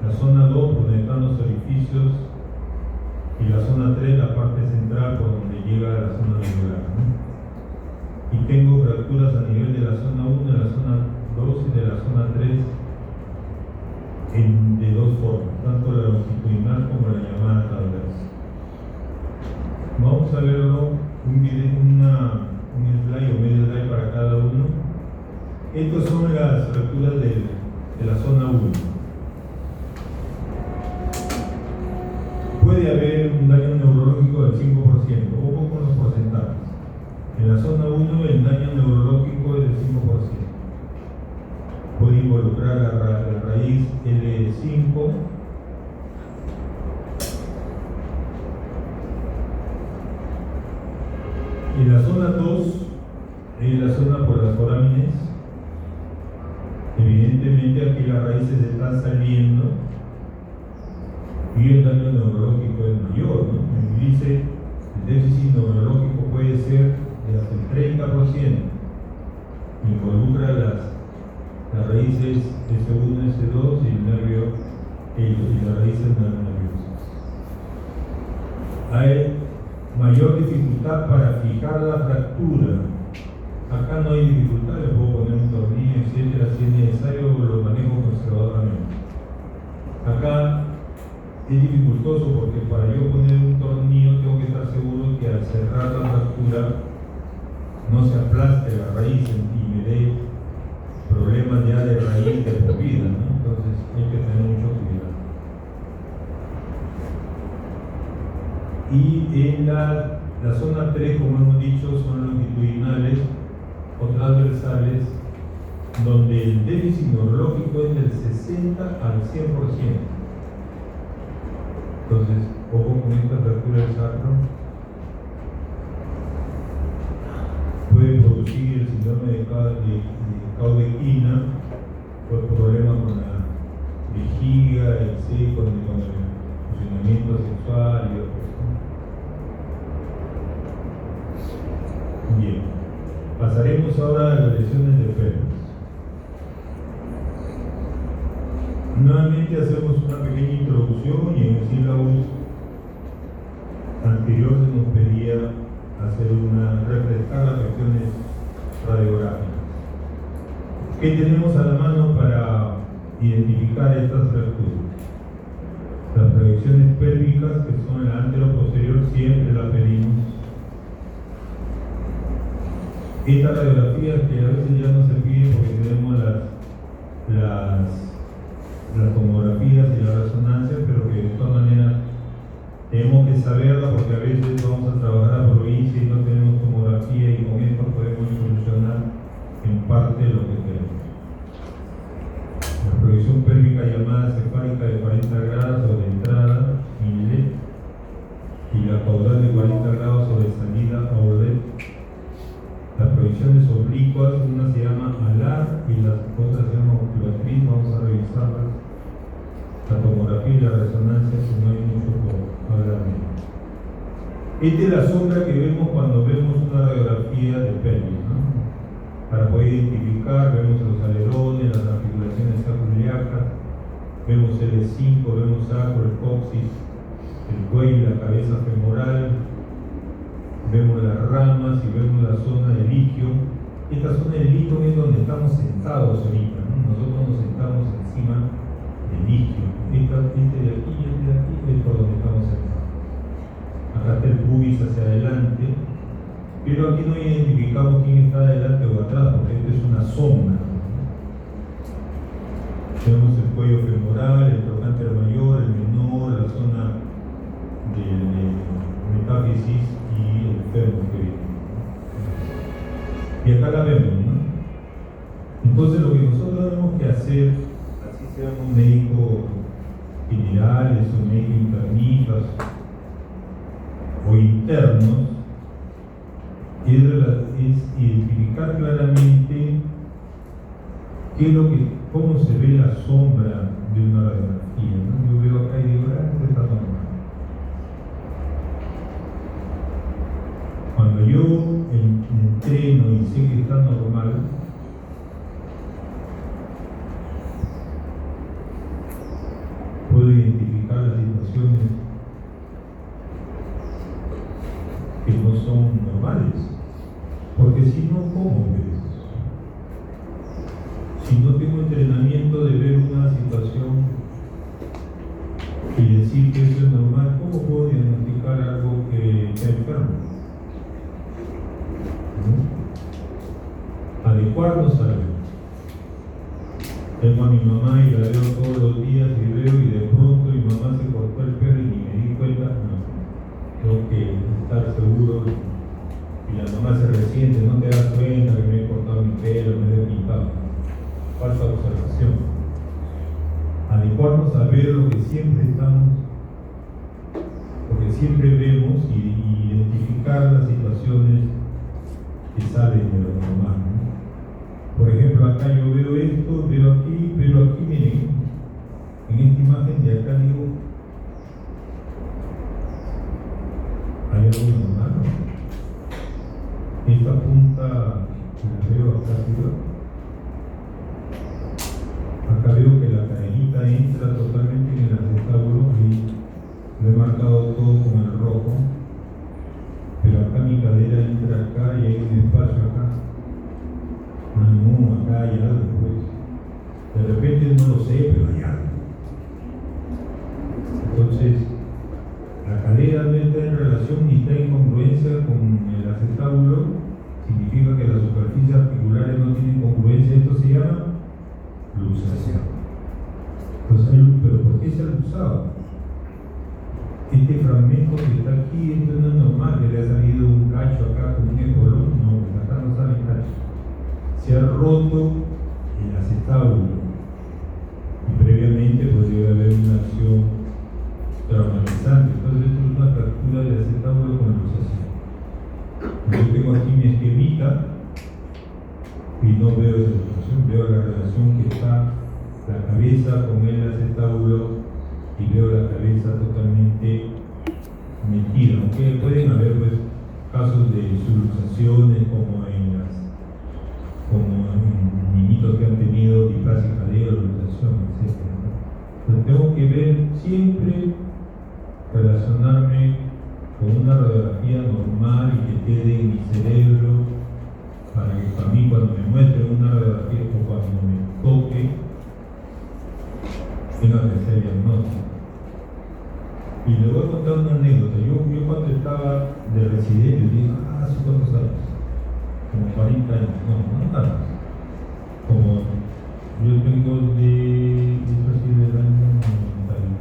la zona 2 por donde están los orificios, y la zona 3 la parte central por donde llega a la zona medular, ¿no? Y tengo fracturas a nivel de la zona 1, de la zona 2 y de la zona 3 de 2 formas, tanto la longitudinal como la llamada transversa. Vamos a verlo un slide o medio slide para cada uno. Estas son las fracturas de la zona 1. Puede haber un daño neurológico del 5%, ojo con los porcentajes. En la zona 1 el daño neurológico es del 5%. Puede involucrar la raíz L5, y la zona 2 es la zona por las forámenes. Evidentemente aquí las raíces están saliendo y el daño neurológico es mayor, ¿no? Me dice el déficit neurológico puede ser de hasta el 30%. Involucra las raíces S1, S2 y el nervio y las raíces nerviosas. Hay mayor dificultad para fijar la fractura. Acá no hay dificultad, le puedo poner un tornillo, etcétera, si es necesario lo manejo conservadoramente. Acá es dificultoso porque para yo poner un tornillo tengo que estar seguro que al cerrar la fractura no se aplaste la raíz y me dé problemas ya de raíz de por vida, ¿no? Entonces hay que tener mucho cuidado. Y en la zona 3, como hemos dicho, son longitudinales o transversales, donde el déficit neurológico es del 60 al 100%. Entonces, ojo con esta fractura del sacro. Puede producir el síndrome de Caudequina por problemas con la vejiga, el seco, con el funcionamiento sexual y otros. Bien, pasaremos ahora a las lesiones de pelvis. Nuevamente hacemos una pequeña introducción, y en el sílabus anterior se nos pedía hacer refrescar las cuestiones radiográficas. ¿Qué tenemos a la mano para identificar estas fracturas? Las proyecciones pélvicas, que son la antero-posterior, siempre las pedimos. Estas radiografías que a veces ya no se piden porque tenemos las tomografías y las resonancias, pero que de todas maneras tenemos que saberlas, porque a veces vamos a trabajar a provincia y no tenemos tomografía, y con esto podemos solucionar en parte lo que tenemos. La proyección pélvica llamada cefálica de 40 grados o de entrada, inlet, radiografía y la resonancia, pues no hay mucho por hablar de ello. Esta es la sombra que vemos cuando vemos una radiografía de pelvis, ¿no? Para poder identificar, vemos los alerones, las articulaciones sacroiliacas, vemos el E5, vemos sacro, el coxis, el cuello, la cabeza femoral, vemos las ramas y vemos la zona del isquio. Esta zona del isquio es donde estamos sentados ahorita, ¿no? Nosotros nos sentamos encima del isquio. Este de aquí y este de aquí es por donde estamos sentados. Acá está el pubis hacia adelante, pero aquí no identificamos quién está adelante o atrás, porque esto es una sombra. Vemos el cuello femoral, el trocánter mayor, el menor, la zona del metáfisis y el fémur que viene. Y acá la vemos, ¿no? Entonces lo que nosotros tenemos que hacer, así seamos médicos generales o médicos internistas o internos, es identificar claramente qué es lo que, cómo se ve la sombra de una radiografía, ¿no? Yo veo acá y digo, esto está normal. Cuando yo entreno y sé que está normal, puedo identificar las situaciones que no son normales. Porque si no, ¿cómo ves? Si no tengo entrenamiento de ver una situación y decir que eso es normal, ¿cómo puedo diagnosticar algo que está enfermo? ¿No? Adecuarnos a ver. Tengo a mi mamá y la veo todos los días y veo y de pronto mi mamá se cortó el pelo y ni me di cuenta. No, tengo que estar seguro. Y la mamá se resiente, no te das cuenta que me he cortado mi pelo, me he pintado. Falta observación. Adecuarnos a ver lo que siempre estamos, lo que siempre vemos y identificar las situaciones que salen de lo normal, ¿no? Por ejemplo, acá yo veo esto, veo aquí, miren, en esta imagen de acá digo, ¿hay algo normal? Esta punta la veo acá arriba. Acá veo que la cadenita entra totalmente en el acetábulo y lo he marcado todo con el rojo, pero acá mi cadera entra acá y hay un espacio acá. Ah, no, acá hay algo, pues. De repente no lo sé, pero hay algo. Entonces, la cadera no está en relación ni está en congruencia con el acetábulo, significa que las superficies articulares no tienen congruencia. Esto se llama luxación. Entonces, ¿pero por qué se ha luxado? Este fragmento que está aquí, esto no es normal, que le ha salido un cacho acá con un espolón. No, acá no sale cacho. Se ha roto el acetábulo y previamente podría haber una acción traumatizante. Entonces esto es una fractura del acetábulo con luxación. Yo tengo aquí mi esquemita y no veo esa situación, veo la relación que está la cabeza con el acetábulo y veo la cabeza totalmente metida, aunque pueden haber pues casos de subluxaciones como en niñitos que han tenido displasia cardíaca, luxación, etc. Entonces tengo que ver siempre, relacionarme con una radiografía normal y que quede en mi cerebro para que para mí cuando me muestre una radiografía o cuando me toque tenga que hacer diagnóstico. Y le voy a contar una anécdota. Yo cuando estaba de residente dije, ¿hace cuántos años? Como 40 años, no tantos. Como yo tengo esto ha sido del año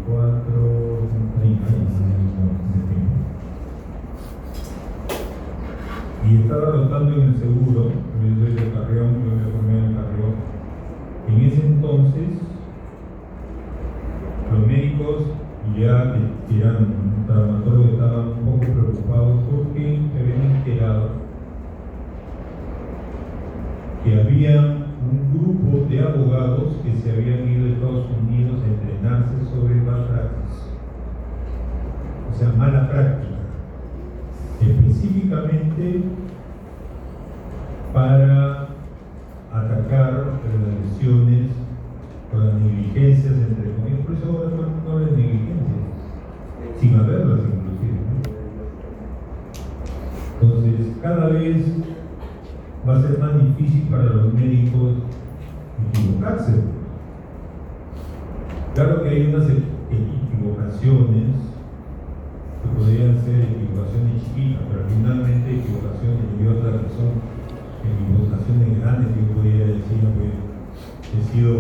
94, 30 años de tiempo. Y estaba rotando en el seguro, yo soy de Carrión, yo me formé en Carrión. En ese entonces, los médicos ya que eran traumatólogos estaban un poco preocupados porque se habían enterado que había un grupo de abogados que se habían ido a Estados Unidos a entrenarse sobre la vez va a ser más difícil para los médicos equivocarse. Claro que hay unas equivocaciones que podrían ser equivocaciones chiquitas, pero finalmente equivocaciones y otras que son equivocaciones grandes que yo podría decir, pues he sido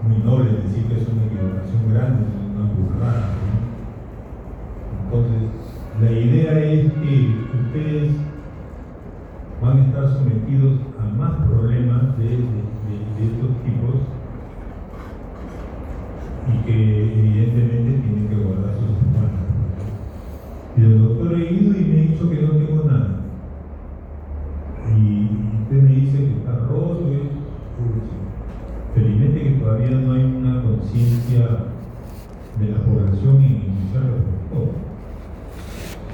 muy noble decir que es una equivocación grande, es una burrada, ¿no? Entonces, la idea es que ustedes van a estar sometidos a más problemas de estos tipos y que evidentemente tienen que guardar sus espaldas. Y el doctor he ido y me ha dicho que no tengo nada. Y usted me dice que está roto. Felizmente que todavía no hay una conciencia de la población en iniciar por todo.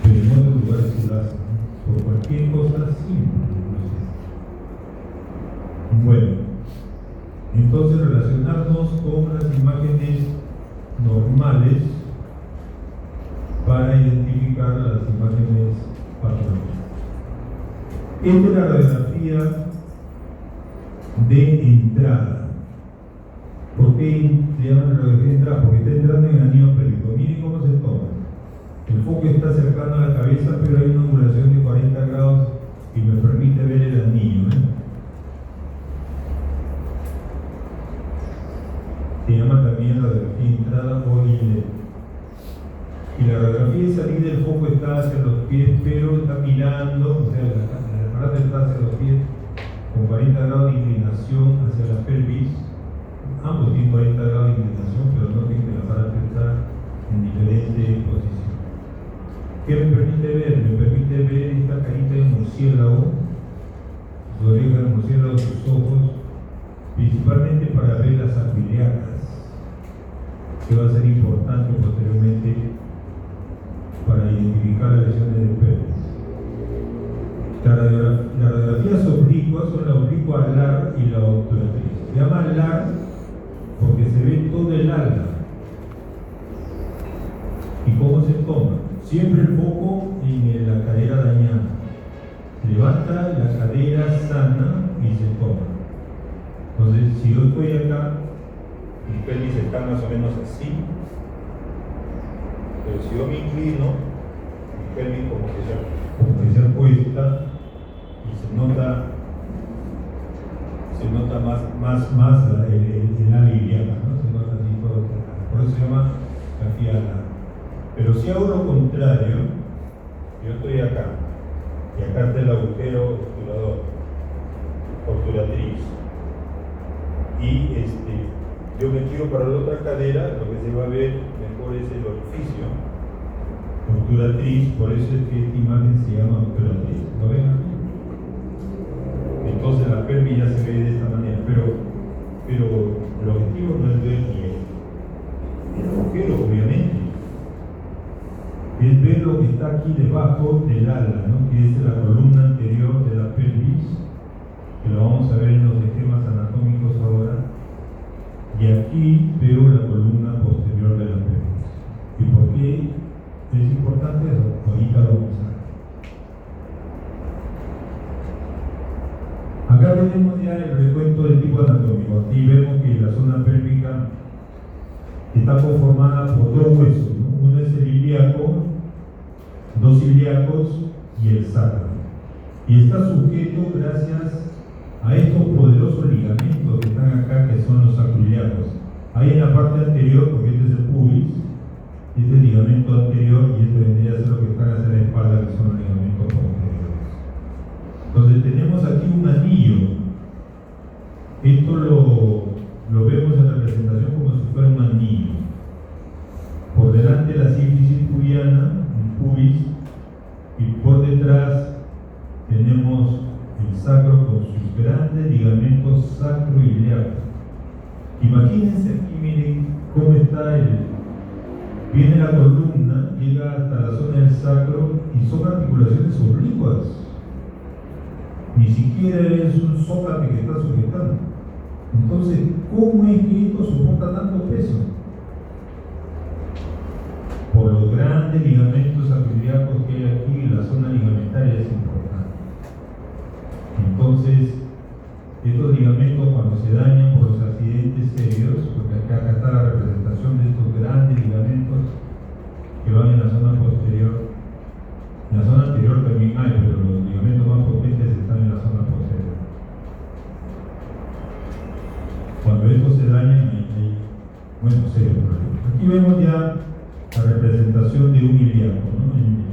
Pero en otros lugares se lo hacen, ¿no? Por cualquier cosa simple. Bueno, entonces relacionarnos con las imágenes normales para identificar las imágenes patológicas. Esta es la radiografía de entrada. ¿Por qué se llama radiografía de entrada? Porque está entrando en el anillo pélvico. Miren cómo se toma. El foco está cercano a la cabeza, pero hay una angulación de 40 grados y me permite ver el anillo, ¿eh? Se llama también radiografía de entrada o ILE. Y la radiografía de salida del foco está hacia los pies, pero está mirando, o sea, el aparato está hacia los pies con 40 grados de inclinación hacia la pelvis. Ambos tienen 40 grados de inclinación, pero noten que el aparato está en diferente posición. ¿Qué me permite ver? Me permite ver esta carita de murciélago, sus orejas de murciélago, sus ojos, principalmente para ver las acuíleas, que va a ser importante posteriormente para identificar las lesiones de pelvis. Las radiografías oblicuas son la oblicua alar y la obturatriz. Se llama alar porque se ve todo el ala. ¿Y cómo se toma? Siempre el foco en la cadera dañada. Levanta la cadera sana y se toma. Entonces, si yo estoy acá, mi pelvis está más o menos así, pero si yo me inclino, mi pelvis como que se apuesta y se nota más el ala iliaca, ¿no? Se nota así todo. Por eso se llama radiografía alar. Pero si hago lo contrario, yo estoy acá, y acá está el agujero obturador, obturatriz, y yo me tiro para la otra cadera, lo que se va a ver mejor es el orificio obturatriz, por eso es que esta imagen se llama obturatriz. ¿Lo ven aquí? Entonces la pelvis ya se ve de esta manera, pero el objetivo no es ver ni el agujero, obviamente. Es ver lo que está aquí debajo del ala, ¿no? Que es la columna anterior de la pelvis, que lo vamos a ver en los esquemas anatómicos ahora, y aquí veo la columna posterior de la pelvis. ¿Y por qué es importante eso? Ahorita lo vamos a ver. Acá tenemos ya el recuento del tipo anatómico. Aquí vemos que la zona pélvica está conformada por dos huesos, ¿no? Uno es el ilíaco, dos ilíacos y el sacro. Y está sujeto gracias a estos poderosos ligamentos que están acá, que son los sacroiliacos. Ahí en la parte anterior, porque este es el pubis, este es el ligamento anterior y este vendría a ser lo que está hacia la espalda, que son los ligamentos posteriores. Entonces tenemos aquí un anillo. Esto lo vemos en representación como si fuera un anillo. Por delante la sínfisis pubiana, el pubis, y por detrás tenemos el sacro con sus grandes ligamentos sacroiliacos. Imagínense aquí, miren cómo está viene la columna, llega hasta la zona del sacro y son articulaciones oblicuas. Ni siquiera es un zócate que está sujetando. Entonces, ¿cómo es que esto soporta tanto peso? Por los grandes ligamentos sacroiliacos que hay aquí, la zona ligamentaria es importante. Entonces, estos ligamentos cuando se dañan por los accidentes serios, porque acá está la representación de estos grandes ligamentos que van en la zona posterior. En la zona anterior también hay, pero los ligamentos más potentes están en la zona posterior. Cuando estos se dañan, hay serios problemas. Aquí vemos ya la representación de un ilíaco, ¿no? En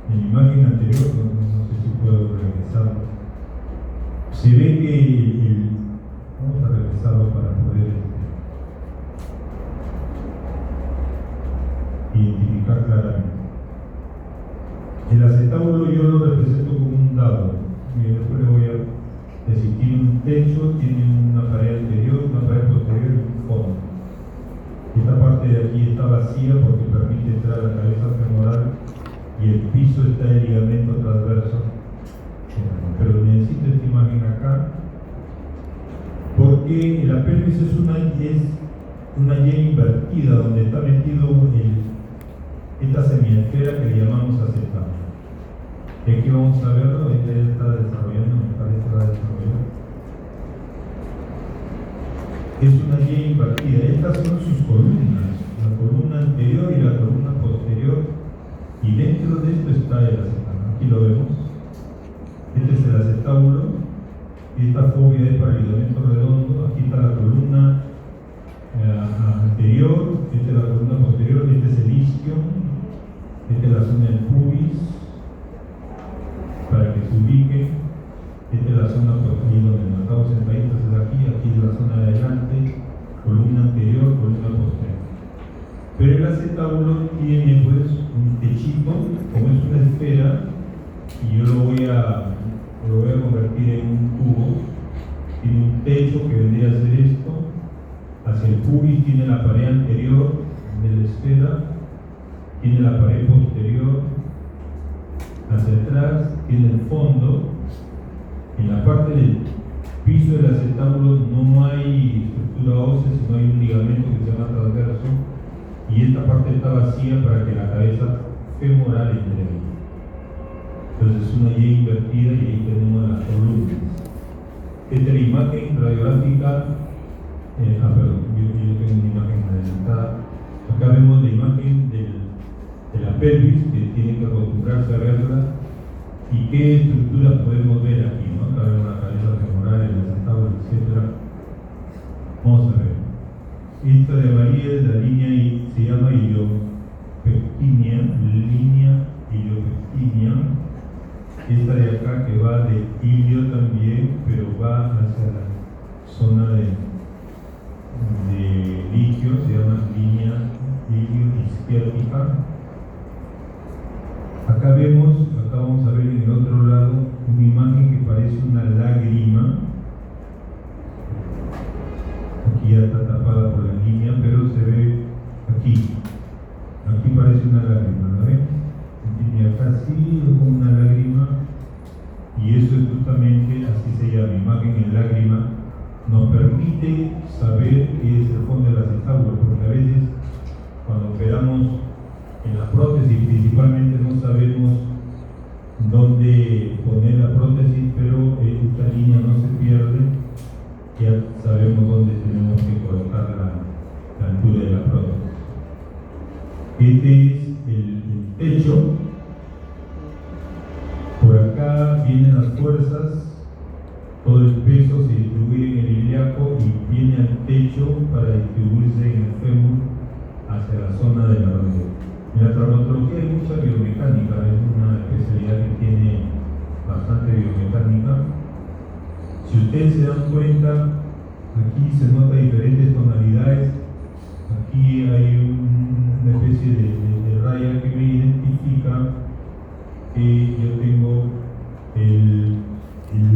la imagen anterior, no sé si puedo regresar. Se ve que vamos a regresarlo para poder identificar claramente. El acetábulo yo lo represento como un dado, y después le voy a decir, tiene un techo, tiene una pared anterior, una pared posterior y un fondo. Esta parte de aquí está vacía porque permite entrar la cabeza femoral y el piso está el ligamento transverso. Pero necesito esta imagen acá porque la pelvis es una Y invertida donde está metido esta semiesfera que le llamamos acetábulo. Y aquí vamos a verlo, ahorita ya está desarrollando, me parece que va a desarrollar. Es una Y invertida. Estas son sus columnas, la columna anterior y la columna posterior, y dentro de esto está el acetábulo. Aquí lo vemos. Este es el acetábulo, y esta fobia es para el ligamento redondo. Aquí está la columna anterior, esta es la columna posterior, este es el isquion, esta es la zona del pubis, para que se ubique. Esta es la zona posterior donde nos estamos sentaditos, es aquí es la zona de adelante, columna anterior, columna posterior. Pero el acetábulo tiene pues un techito, como es una esfera, y yo lo voy a convertir en un cubo. Tiene un techo que vendría a ser esto. Hacia el pubis tiene la pared anterior de la esfera, tiene la pared posterior, hacia atrás tiene el fondo. En la parte del piso del acetábulo no hay estructura ósea, sino hay un ligamento que se llama transverso, y esta parte está vacía para que la cabeza femoral entre ahí. Entonces es una Y invertida y ahí tenemos las columnas. Esta es la imagen radiográfica. Perdón, yo tengo una imagen adelantada. Acá vemos la imagen de la pelvis, que tiene que acostumbrarse a verla. ¿Y qué estructuras podemos ver aquí, ¿no? Acá vemos la cabeza femoral, el acetábulo, etc. Vamos a ver. Esta de María es la línea y se llama iliopectinea, línea iliopectinea. Esta de acá que va de ilio también, pero va hacia la zona de líquido, se llama línea ilio-isquiática. Acá vamos a ver en el otro lado una imagen que parece una lágrima. Aquí ya está tapada por la línea, pero se ve aquí. Aquí parece una lágrima, ¿no ven? Y acá sí es como una lágrima, y eso es justamente, así se llama, imagen en lágrima. Nos permite saber qué es el fondo del acetábulo, porque a veces cuando operamos en la prótesis principalmente no sabemos dónde poner la prótesis, pero esta línea no se pierde, ya sabemos dónde tenemos que colocar la altura de la prótesis. Este es el techo. Por acá vienen las fuerzas, todo el peso se distribuye en el ilíaco y viene al techo para distribuirse en el fémur hacia la zona de la rodilla. En la traumatología hay mucha biomecánica, es una especialidad que tiene bastante biomecánica. Si ustedes se dan cuenta, aquí se nota diferentes tonalidades. Aquí hay una especie de raya que me identifica que yo tengo el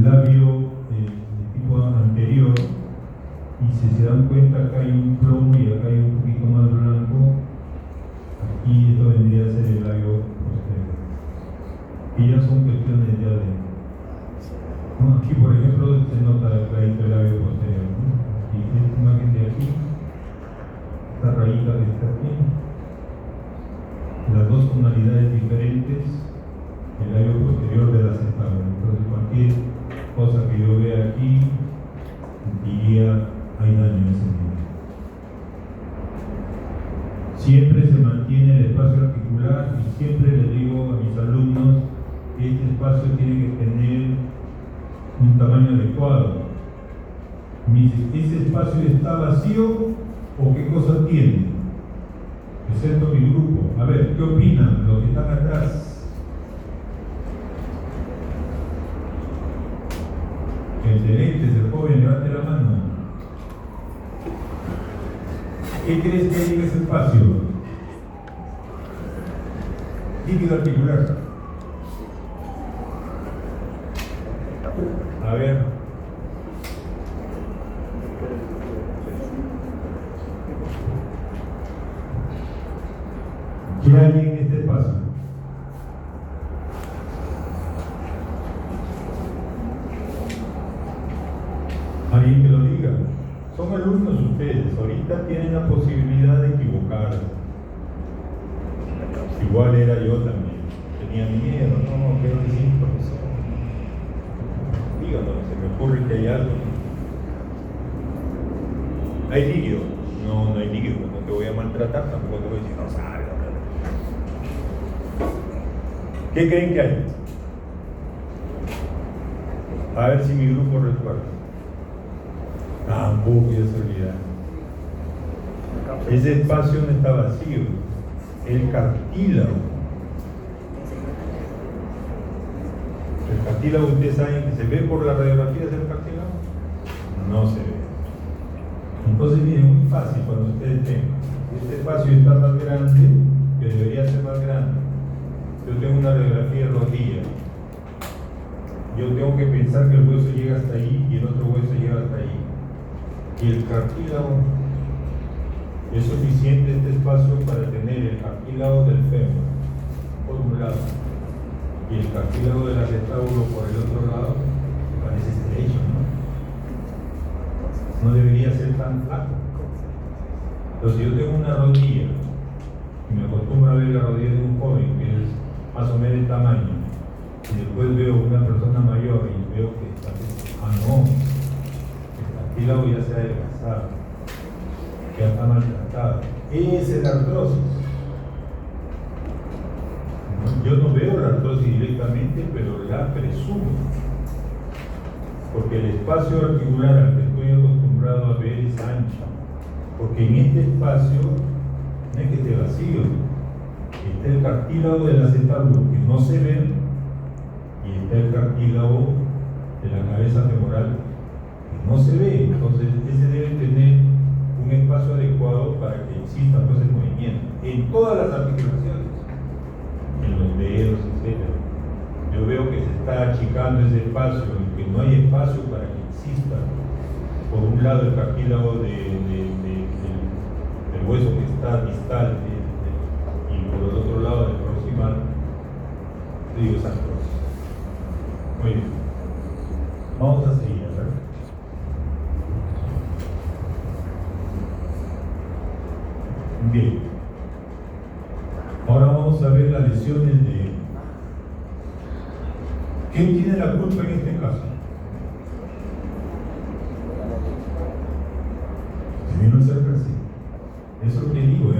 labio de tipo anterior, y si se dan cuenta acá hay un plomo y acá hay un poquito más blanco. Aquí esto vendría a ser el labio posterior, y ya son cuestiones ya de aquí por ejemplo se nota clarito el labio posterior, ¿no? Y esta imagen de aquí, esta rayita que está aquí, las dos tonalidades diferentes, el labio posterior del acetábulo. Entonces cualquier cosa que yo vea aquí, diría hay daño en ese nivel. Siempre se mantiene el espacio articular y siempre le digo a mis alumnos que este espacio tiene que tener un tamaño adecuado. Me dice, ¿ese espacio está vacío o qué cosa tiene? Excepto mi grupo. A ver, ¿qué opinan los que están atrás? El de lentes, el joven, levante la mano. ¿Qué crees que hay en ese espacio? Líquido articular. A ver. ¿Qué hay en este espacio? Alguien que lo diga. Son alumnos ustedes, ahorita tienen la posibilidad de equivocarse. Igual era yo también. Tenía miedo, no, ¿qué decir, profesor? Dígame, se me ocurre que hay algo. ¿Hay líquido? No, no hay líquido, no te voy a maltratar, tampoco te voy a decir, no sabes. ¿Qué creen que hay? A ver si mi grupo recuerda. Tampoco ya se olvidaron. Ese espacio no está vacío. El cartílago. El cartílago, ustedes saben que se ve por la radiografía del cartílago. No se ve. Entonces, miren, muy fácil cuando ustedes tengan. Este espacio está más grande, que debería ser más grande. Yo tengo una radiografía de rodilla. Yo tengo que pensar que el hueso llega hasta ahí y el otro hueso llega hasta ahí. Y el cartílago es suficiente este espacio para tener el cartílago del fémur por un lado y el cartílago del acetábulo por el otro lado. Parece estrecho, ¿no? No debería ser tan flaco. Entonces, si yo tengo una rodilla y me acostumbro a ver la rodilla de un joven que es más o menos el tamaño, y después veo una persona mayor y veo que está, no, el cartílago ya se ha adelgazado, ya está maltratado. Esa es la artrosis. Yo no veo la artrosis directamente, pero la presumo, porque el espacio articular al que estoy acostumbrado a ver es ancho, porque en este espacio no es que esté vacío, está el cartílago del acetábulo que no se ve y está el cartílago de la cabeza femoral que no se ve. Entonces ese debe tener un espacio adecuado para que exista pues el movimiento en todas las articulaciones, en los dedos, etc. Yo veo que se está achicando ese espacio y que no hay espacio para que exista por un lado el cartílago del hueso que está distal y por el otro lado del proximal, digo esa cosa. Muy bien, vamos a seguir, ¿verdad? Bien, ahora vamos a ver las lesiones de... ¿Quién tiene la culpa en este caso? Se vino a ser así. Eso es lo que digo,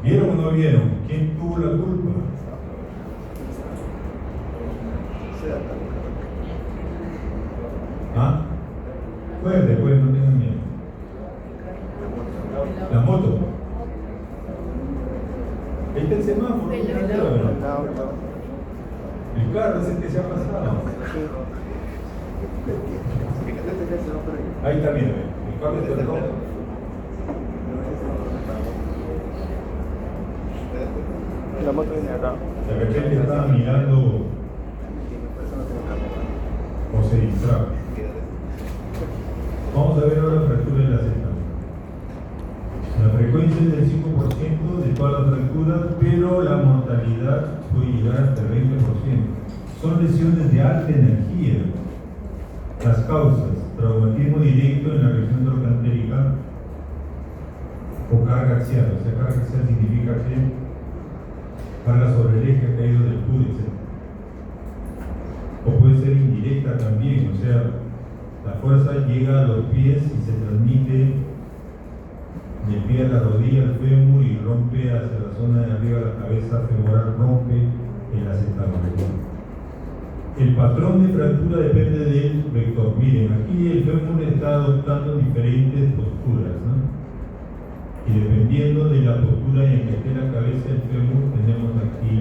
¿vieron o no vieron? ¿Quién tuvo la culpa? ¿Ah? Fuerte, pues, no tengan miedo. La moto. Ahí está el semáforo. El carro es el que se ha pasado. Ahí está, mira, el carro está rojo. La moto viene acá. De repente estaba mirando o se distrae. Vamos a ver ahora la fractura de la seta. La frecuencia es del 5% de todas las fracturas, pero la mortalidad puede llegar hasta el 20%. Son lesiones de alta energía. Las causas: traumatismo directo en la región trocantérica o carga axial. O sea, carga axial significa que carga sobre el eje caído del cúdice. o puede ser indirecta también, o sea, la fuerza llega a los pies y se transmite del pie a la rodilla, al fémur, y rompe hacia la zona de arriba de la cabeza femoral, rompe el acetabular. El patrón de fractura depende del vector. Miren, aquí el fémur está adoptando diferentes posturas, ¿no? Y dependiendo de la postura en que esté la cabeza del fémur, tenemos aquí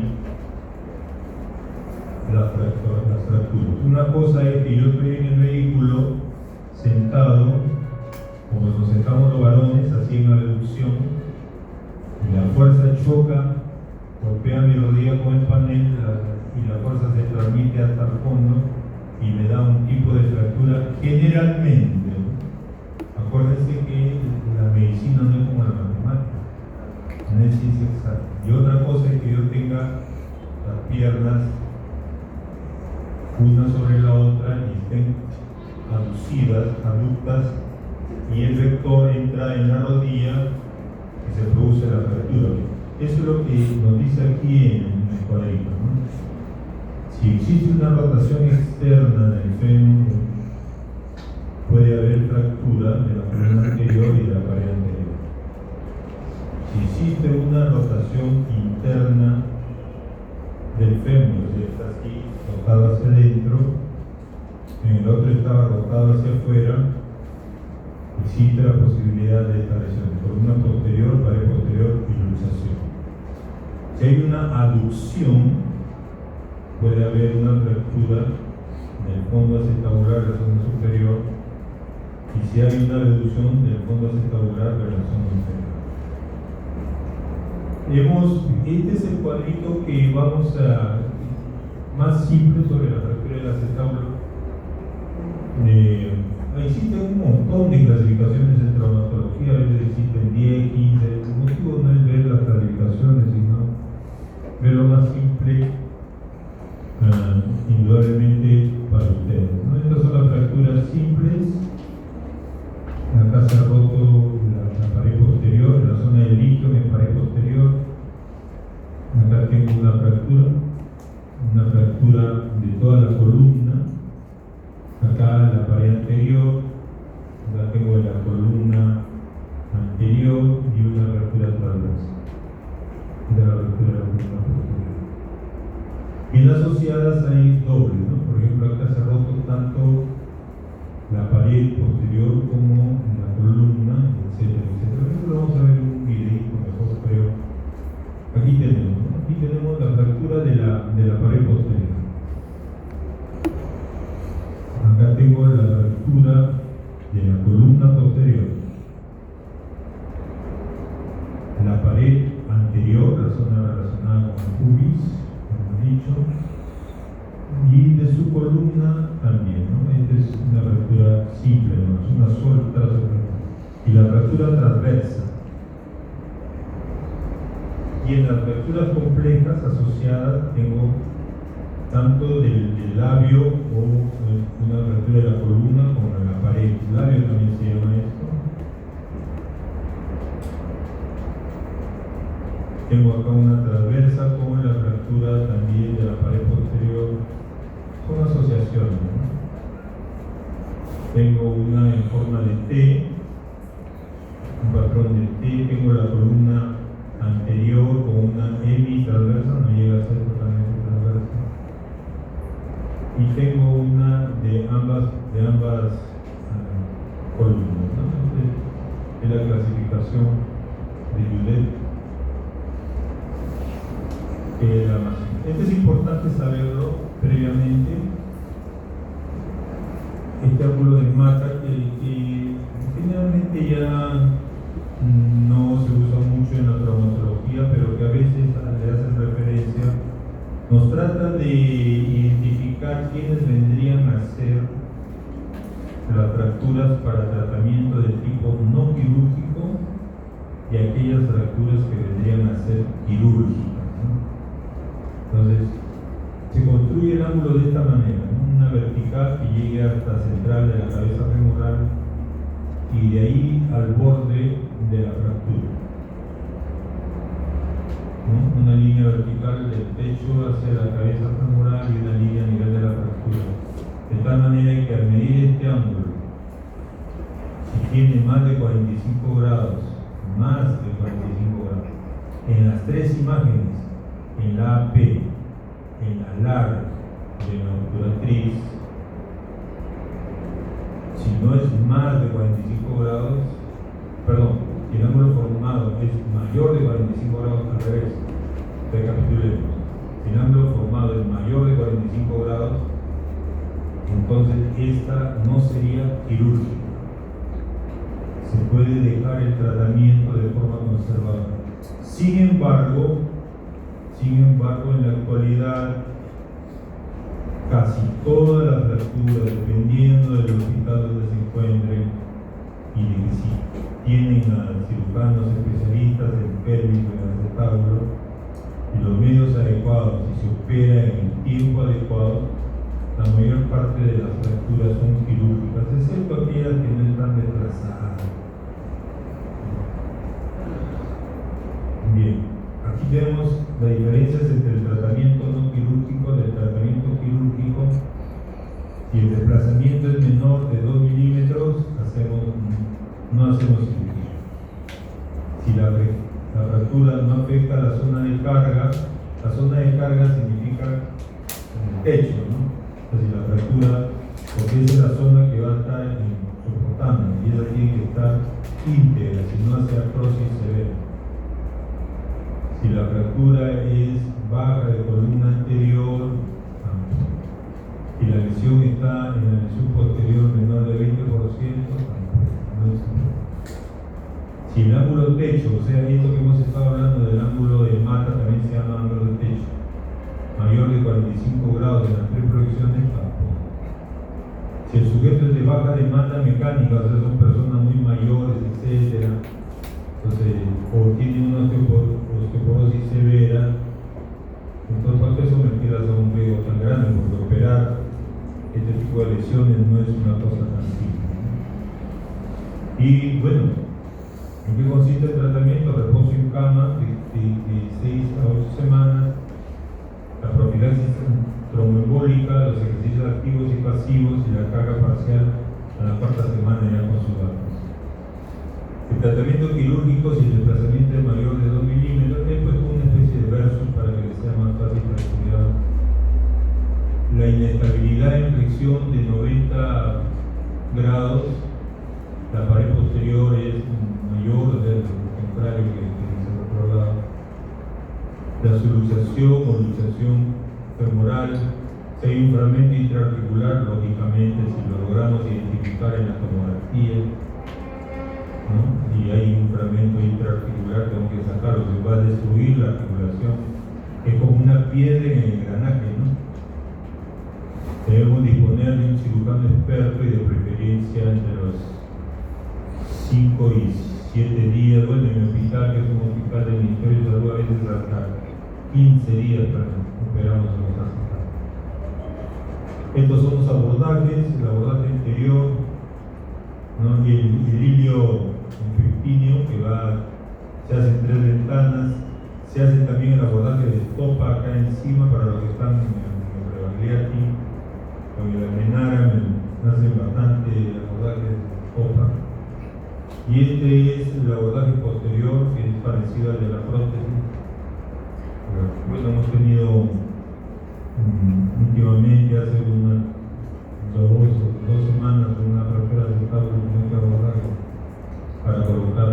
las fracturas. Una cosa es que yo estoy en el vehículo sentado, como nos sentamos los varones, así en abducción, y la fuerza choca, golpea mi rodilla con el panel, y la fuerza se transmite hasta el fondo y me da un tipo de fractura. Generalmente, acuérdense que la medicina no es como la matemática, no es ciencia exacta. Y otra cosa es que yo tenga las piernas una sobre la otra y estén aductas, y el vector entra en la rodilla y se produce la fractura. Eso es lo que nos dice aquí en el cuadrito, ¿no? Si existe una rotación externa del fémur, puede haber fractura de la columna anterior y de la pared anterior. Si existe una rotación interna del fémur, si está aquí rotado hacia adentro, en el otro estaba rotado hacia afuera, existe la posibilidad de esta lesión, columna posterior, pared posterior y luxación. Si hay una aducción, puede haber una fractura del fondo acetabular de la zona superior, y si hay una reducción del fondo acetabular de la zona inferior. Este es el cuadrito que vamos a más simple sobre la fractura del acetábulo. Existen un montón de clasificaciones en traumatología, a veces existen 10, 15. El motivo no es ver las clasificaciones, sino ver lo más simple, indudablemente para ustedes, ¿no? Estas son las fracturas simples. Acá se ha roto la pared posterior, la zona del líquido en pared posterior. Acá tengo una fractura de toda la columna. Acá la pared anterior, acá tengo la columna anterior y una fractura transversal de la fractura de la columna posterior. Bien asociadas hay dobles, ¿no? Por ejemplo, acá se ha roto tanto la pared posterior como la columna, etcétera, etcétera. Esto lo vamos a ver en un videito mejor, creo. Aquí tenemos la fractura de la pared posterior. Acá tengo la fractura de la columna posterior, la pared anterior, la zona relacionada con el pubis, como he dicho, y de su columna también, ¿no? Esta es una fractura simple, ¿no? Es una sola sobre. Y la fractura transversa. Y en las fracturas complejas asociadas tengo tanto del labio o una fractura de la columna como de la pared. El labio también se llama esto. Tengo acá una transversa con la fractura también de la pared posterior. Son asociaciones, ¿no? Tengo una en forma de T, un patrón de T. Tengo la columna anterior con una hemitransversa, no llega a ser totalmente transversa. Y tengo una de ambas columnas, ¿no? Es la clasificación de Judet. Esto es importante saberlo previamente. Este ángulo de Mata que generalmente ya no se usa mucho en la traumatología, pero que a veces le hacen referencia, nos trata de identificar quiénes vendrían a ser las fracturas para tratamiento de tipo no quirúrgico y aquellas fracturas que vendrían a ser quirúrgicas, ¿no? Entonces, se construye el ángulo de esta manera, ¿no? Una vertical que llegue hasta la central de la cabeza femoral y de ahí al borde de la fractura. ¿no? Una línea vertical del pecho hacia la cabeza femoral y una línea a nivel de la fractura. De tal manera que al medir este ángulo, si tiene más de 45 grados, en las tres imágenes, en la AP, en la LAR y en la obturatriz, si no es más de 45 grados, perdón, si el ángulo formado es mayor de 45 grados, al revés, recapitulemos, si el ángulo formado es mayor de 45 grados, entonces esta no sería quirúrgica. Se puede dejar el tratamiento de forma conservadora. Sin embargo, en la actualidad, casi todas las fracturas, dependiendo del hospital donde se encuentren y de que si tienen a cirujanos especialistas en pélvico y en acetábulo, y los medios adecuados y se opera en el tiempo adecuado, la mayor parte de las fracturas son quirúrgicas, excepto aquellas que no están desplazadas. Bien, aquí vemos las diferencias entre el tratamiento no quirúrgico y el tratamiento quirúrgico. Si el desplazamiento es menor de 2 milímetros, no hacemos cirugía. Si la fractura no afecta a la zona de carga significa el techo, ¿no? Entonces la fractura, porque esa es la zona que va a estar soportando y esa tiene que estar íntegra, si no hace artrosis severa. Si la fractura es baja de columna anterior y la lesión está en la lesión posterior menor de 20%, no es. Si el ángulo techo, o sea, esto que hemos estado hablando del ángulo de mata también se llama ángulo de techo, mayor de 45 grados en las tres proyecciones, tampoco. Si el sujeto es de baja demanda mecánica, o sea, son personas muy mayores, etc., entonces, o tiene una osteoporosis severa, entonces ¿por qué someterlas a un riesgo tan grande? Porque operar este tipo de lesiones no es una cosa tan simple. Y bueno, ¿en qué consiste el tratamiento? Reposo en cama de 6 a 8 semanas, la profilaxis tromboembólica, los ejercicios activos y pasivos y la carga parcial a la cuarta semana ya con sus datos. El tratamiento quirúrgico, si el desplazamiento es mayor de 2 milímetros, he puesto una especie de versus para que les sea más fácil para estudiar. La inestabilidad en flexión de 90 grados, la pared posterior es mayor, o sea, el contrario que es el otro lado. La subluxación o luxación femoral, si hay un fragmento intraarticular, lógicamente, si lo logramos identificar en la tomografía, ¿no? Si hay un fragmento intraarticular, tengo que sacarlo, se va a destruir la articulación. Es como una piedra en el engranaje, ¿no? Debemos disponer de un cirujano experto y de preferencia entre los 5 y 7 días. Bueno, en mi hospital, que es un hospital del Ministerio de Salud, a veces hasta 15 días para operamos en los hospitales. Estos son los abordajes, el abordaje anterior, ¿no? Y el hilio infectíneo que se hacen 3 ventanas, se hace también el abordaje de estopa acá encima para los que están en el aquí, con el almenara me hacen bastante abordaje de estopa. Y este es el abordaje posterior, que es parecido al de la prótesis. Bueno, hemos tenido últimamente, hace unas 2 semanas, una fractura de establo que abordaje para colocar.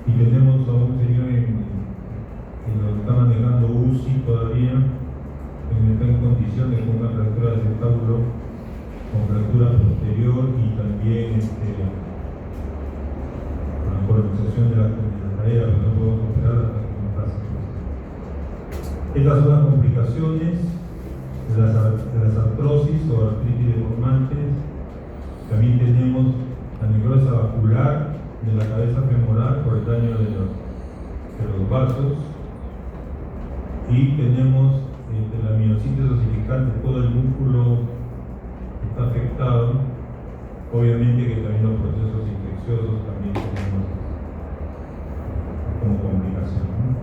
Y tenemos a un señor que lo está manejando UCI todavía, que está en condiciones con una fractura de establo, con fractura posterior y también la colonización de la cadera, pero no podemos operar hasta que no pase. Estas son las complicaciones de las artrosis o artritis deformantes. También tenemos la necrosis vascular de la cabeza femoral por el daño de los vasos, y tenemos la miositis osificante, todo el músculo está afectado. Obviamente que también los procesos infecciosos también tenemos como complicación, ¿no?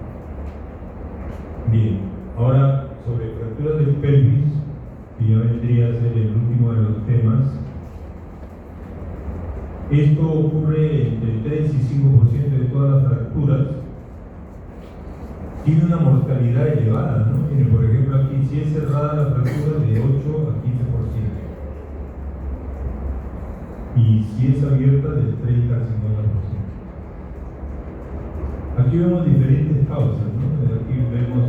ser el último de los temas. Esto ocurre entre 3 y 5% de todas las fracturas. Tiene una mortalidad elevada, ¿no? Tiene, por ejemplo, aquí, si es cerrada la fractura, de 8 a 15%. Y si es abierta, del 30 al 50%. Aquí vemos diferentes causas, ¿no? Aquí vemos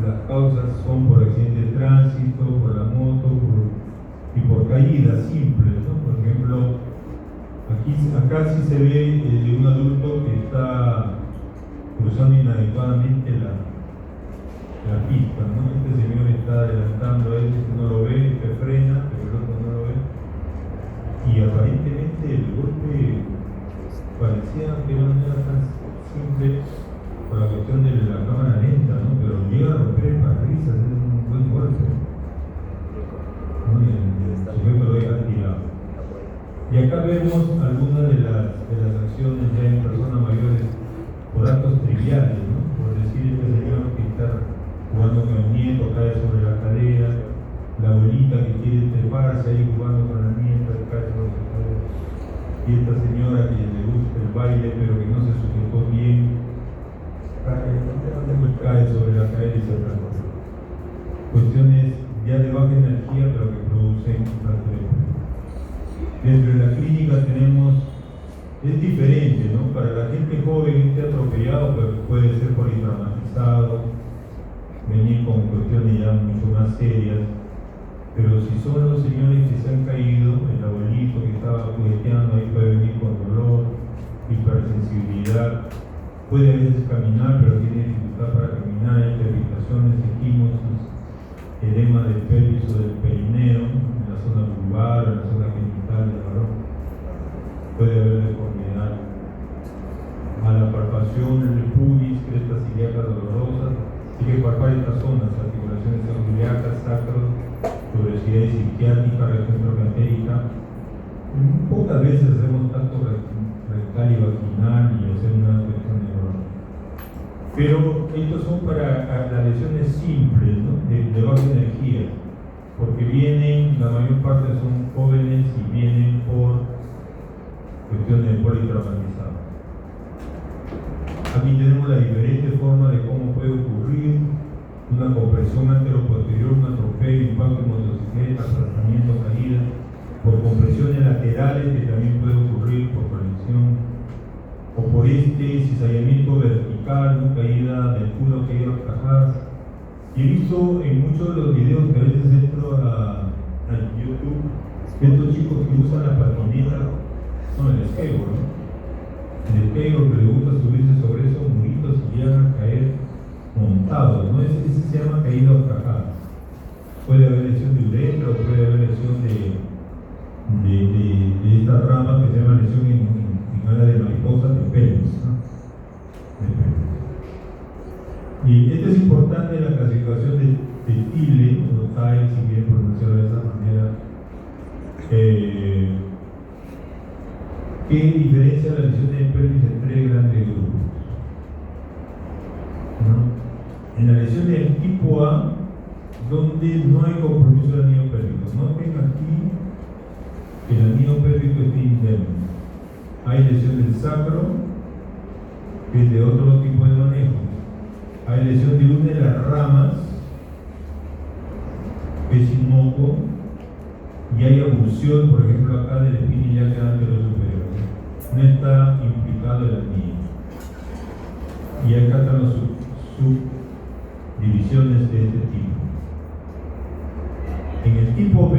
las causas son por accidente de tránsito, por la moto, y por caídas simples, ¿no? Por ejemplo, acá sí se ve de un adulto que está cruzando inadecuadamente la pista, ¿no? Este señor está adelantando a él, este no lo ve, este frena, pero el otro no lo ve. Y aparentemente el golpe parecía que no era tan simple por la cuestión de la cámara lenta, ¿no? Pero llega a romper el parabrisas, es un buen golpe, ¿no? El sujeto lo deja tirado. Y acá vemos algunas de las acciones ya en personas mayores por actos triviales, ¿no? Por decir, este señor que está jugando con el nieto, cae sobre la cadera, la abuelita que quiere treparse ahí jugando con la nieta, cae sobre la cadera, y esta señora que le gusta el baile pero que no se sujetó bien, cae sobre la cadera y se fractura. Cuestiones ya de baja energía pero que producen fracturas. Dentro de la clínica tenemos, es diferente, ¿no? Para la gente joven, este atropellado pues puede ser politraumatizado, venir con cuestiones ya mucho más serias, pero si son los señores que se han caído, el abuelito que estaba jugueteando ahí puede venir con dolor, hipersensibilidad, puede a veces caminar pero tiene dificultad para caminar, irritaciones, equimosis, edema del pelvis o del perineo, en la zona vulvar, en la zona genital del varón. Puede haber deformidad. Malapalpación, el pubis, crestas ilíacas dolorosas. Hay que palpar estas zonas, articulaciones ilíacas, sacros, tuberosidad isquiática, región trocantérica. Pocas veces hacemos tanto rectal y vaginal y hacer una cuestión de dolor. Pero estos son para las lesiones simples, ¿no? de baja energía, porque vienen, la mayor parte son jóvenes y vienen por cuestiones de politraumatizados. Aquí tenemos la diferente forma de cómo puede ocurrir una compresión anteroposterior, un atropello, impacto en motocicleta, aplastamiento, caída, por compresiones laterales que también puede ocurrir por conexión, o por cizallamiento vertical, ¿no? Caída del culo, caída cajas. Y he visto en muchos de los videos que a veces entro a YouTube, estos chicos que usan la patineta, no, el skateboard, ¿no? El skateboard que le gusta subirse sobre esos muritos y llegan a caer montados, ¿no? Ese se llama caída horcajada. Puede haber lesión de uretra o puede haber lesión de esta rama que se llama lesión en ala de mariposa de pelvis, ¿no? Y esto es importante en la clasificación de TILE, o TILE, si quieren pronunciarlo de esa manera, que diferencia la lesión de pelvis en 3 grandes grupos, ¿no? En la lesión del tipo A, donde no hay compromiso del anillo pélvico. Noten aquí que el anillo pélvico está indemne. Hay lesión del sacro, que es de otro tipo de manejo. Hay lesión de una de las ramas, que es inocuo, y hay abulsión, por ejemplo, acá del espina ilíaca anterior superior. No está implicado el anillo. Y acá están las subdivisiones de este tipo. En el tipo B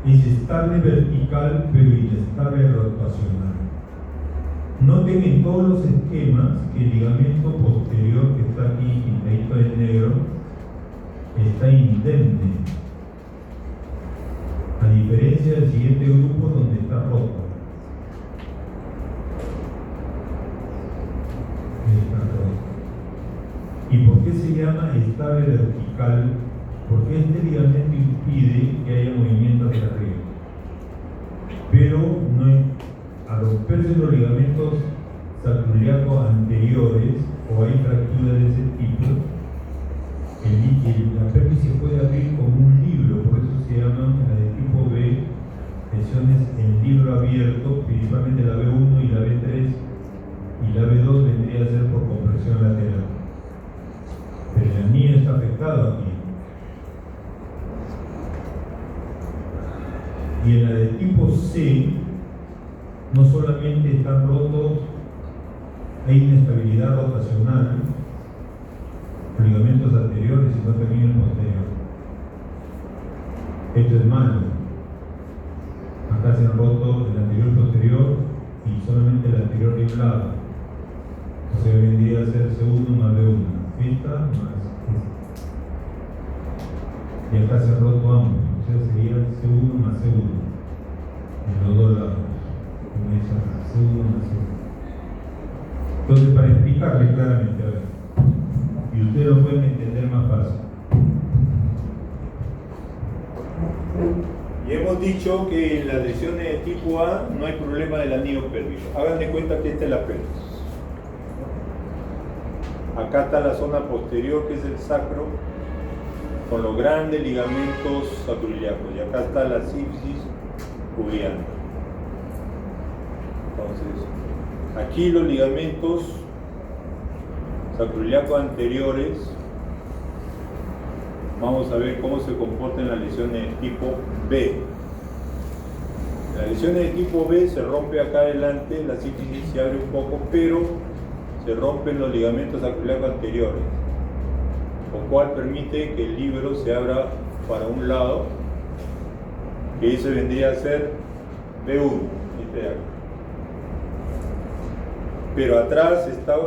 es estable vertical pero inestable rotacional. Noten en todos los esquemas que el ligamento posterior que está aquí pintadito de negro está indemne, a diferencia del siguiente grupo donde está roto. ¿Y por qué se llama estable vertical? Porque este ligamento impide que haya movimiento hacia arriba. Pero no, al romperse los ligamentos sacroiliacos anteriores o hay fracturas de ese tipo, la pelvis se puede abrir como un libro, por libro abierto, principalmente la B1 y la B3, y la B2 vendría a ser por compresión lateral. Pero el anillo está afectado aquí. Y en la de tipo C, no solamente están rotos, hay inestabilidad rotacional, ligamentos anteriores, sino también el posterior. Esto es malo. Acá se han roto el anterior y posterior y solamente el anterior de un lado. O sea, vendría a ser C1 más B1. Esta más esta. Y acá se han roto ambos. O sea, sería C1 más C1. En los dos lados. Como dice acá, C1 más C1. Entonces, para explicarle claramente, a ver, y ustedes lo pueden entender más fácil. Y hemos dicho que en las lesiones de tipo A no hay problema del anillo pélvico. Hagan de cuenta que esta es la pelvis. Acá está la zona posterior, que es el sacro, con los grandes ligamentos sacroiliacos. Y acá está la sífisis cubriana. Entonces, aquí los ligamentos sacroiliacos anteriores, vamos a ver cómo se comportan las lesiones de tipo B. Las lesiones de tipo B se rompe acá adelante, la sífisis se abre un poco, pero se rompen los ligamentos sacroiliacos anteriores, lo cual permite que el líbero se abra para un lado, que ese vendría a ser B1, este de acá. Pero atrás están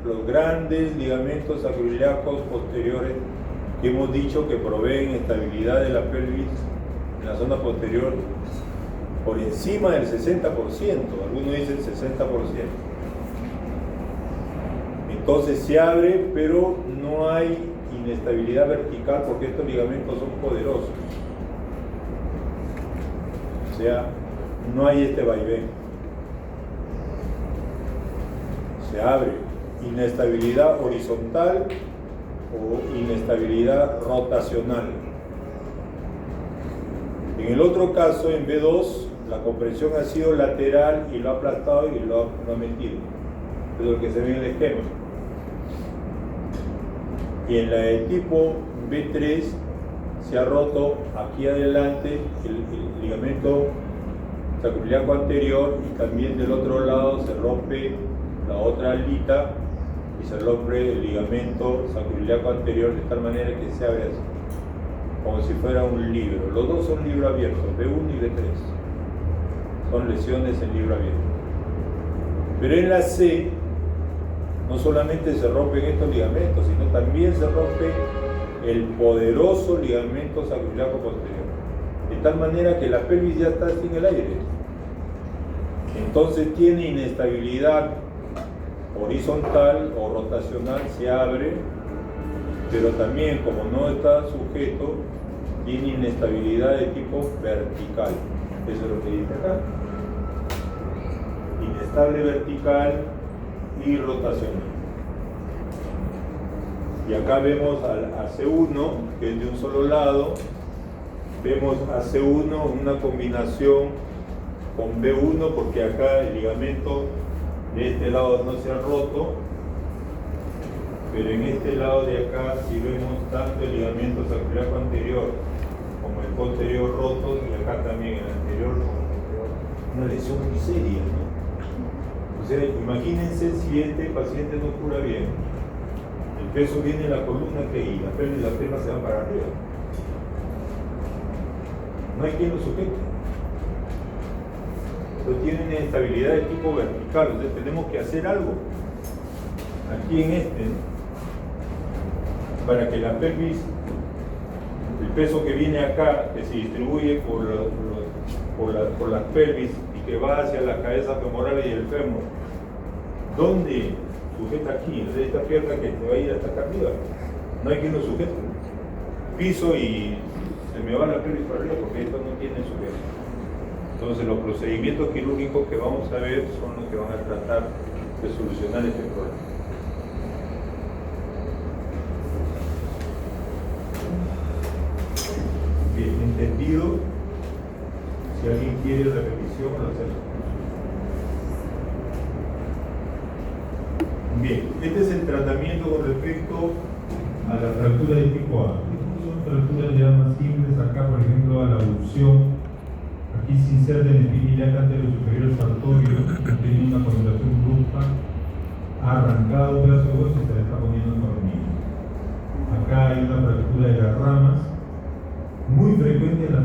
los grandes ligamentos sacroiliacos posteriores que hemos dicho que proveen estabilidad de la pelvis en la zona posterior por encima del 60%, algunos dicen 60%. Entonces se abre, pero no hay inestabilidad vertical porque estos ligamentos son poderosos. O sea, no hay este vaivén. Se abre. Inestabilidad horizontal o inestabilidad rotacional. En el otro caso, en B2, la compresión ha sido lateral y lo ha aplastado y lo ha metido. Es lo que se ve en el esquema. Y en la de tipo B3 se ha roto aquí adelante el ligamento sacroiliaco anterior y también del otro lado se rompe la otra alita y se rompe el ligamento sacroiliaco anterior de tal manera que se abre así, como si fuera un libro. Los dos son libro abierto, B1 y B3. Son lesiones en libro abierto. Pero en la C no solamente se rompen estos ligamentos, sino también se rompe el poderoso ligamento sacroiliaco posterior. De tal manera que la pelvis ya está sin el aire. Entonces tiene inestabilidad horizontal o rotacional, se abre, pero también como no está sujeto, tiene inestabilidad de tipo vertical. Eso es lo que dice acá. Inestable vertical y rotacional. Y acá vemos a C1, que es de un solo lado. Vemos a C1 una combinación con B1 porque acá el ligamento de este lado no se ha roto, pero en este lado de acá sí vemos tanto el ligamento sacroiliaco anterior como el posterior rotos, y acá también el anterior como el posterior. Una lesión muy seria, ¿no? O sea, imagínense si este paciente no cura bien, el peso viene en la columna y la pierna se va para arriba. No hay quien lo sujete. Pero tiene una estabilidad de tipo vertical, o sea, tenemos que hacer algo aquí en este, ¿no? Para que la pelvis, el peso que viene acá, que se distribuye por las pelvis y que va hacia la cabeza femoral y el fémur, ¿dónde sujeta aquí? Entonces esta pierna que se va a ir hasta acá arriba, no hay quien lo sujete. Piso y se me va la pelvis para arriba porque esto no tiene sujeto. Entonces los procedimientos quirúrgicos que vamos a ver son los que van a tratar de solucionar este problema. Bien, ¿entendido? Si alguien quiere repetición, lo hacemos. Bien, este es el tratamiento con respecto a la fractura de tipo A. Son fracturas ya más simples. Acá, por ejemplo, a la abducción. Aquí se inserta en el espinal anterior sartorio, tiene una contracción brusca, ha arrancado un pedazo de hueso y se le está poniendo en tornillo. Acá hay una fractura de las ramas, muy frecuente en la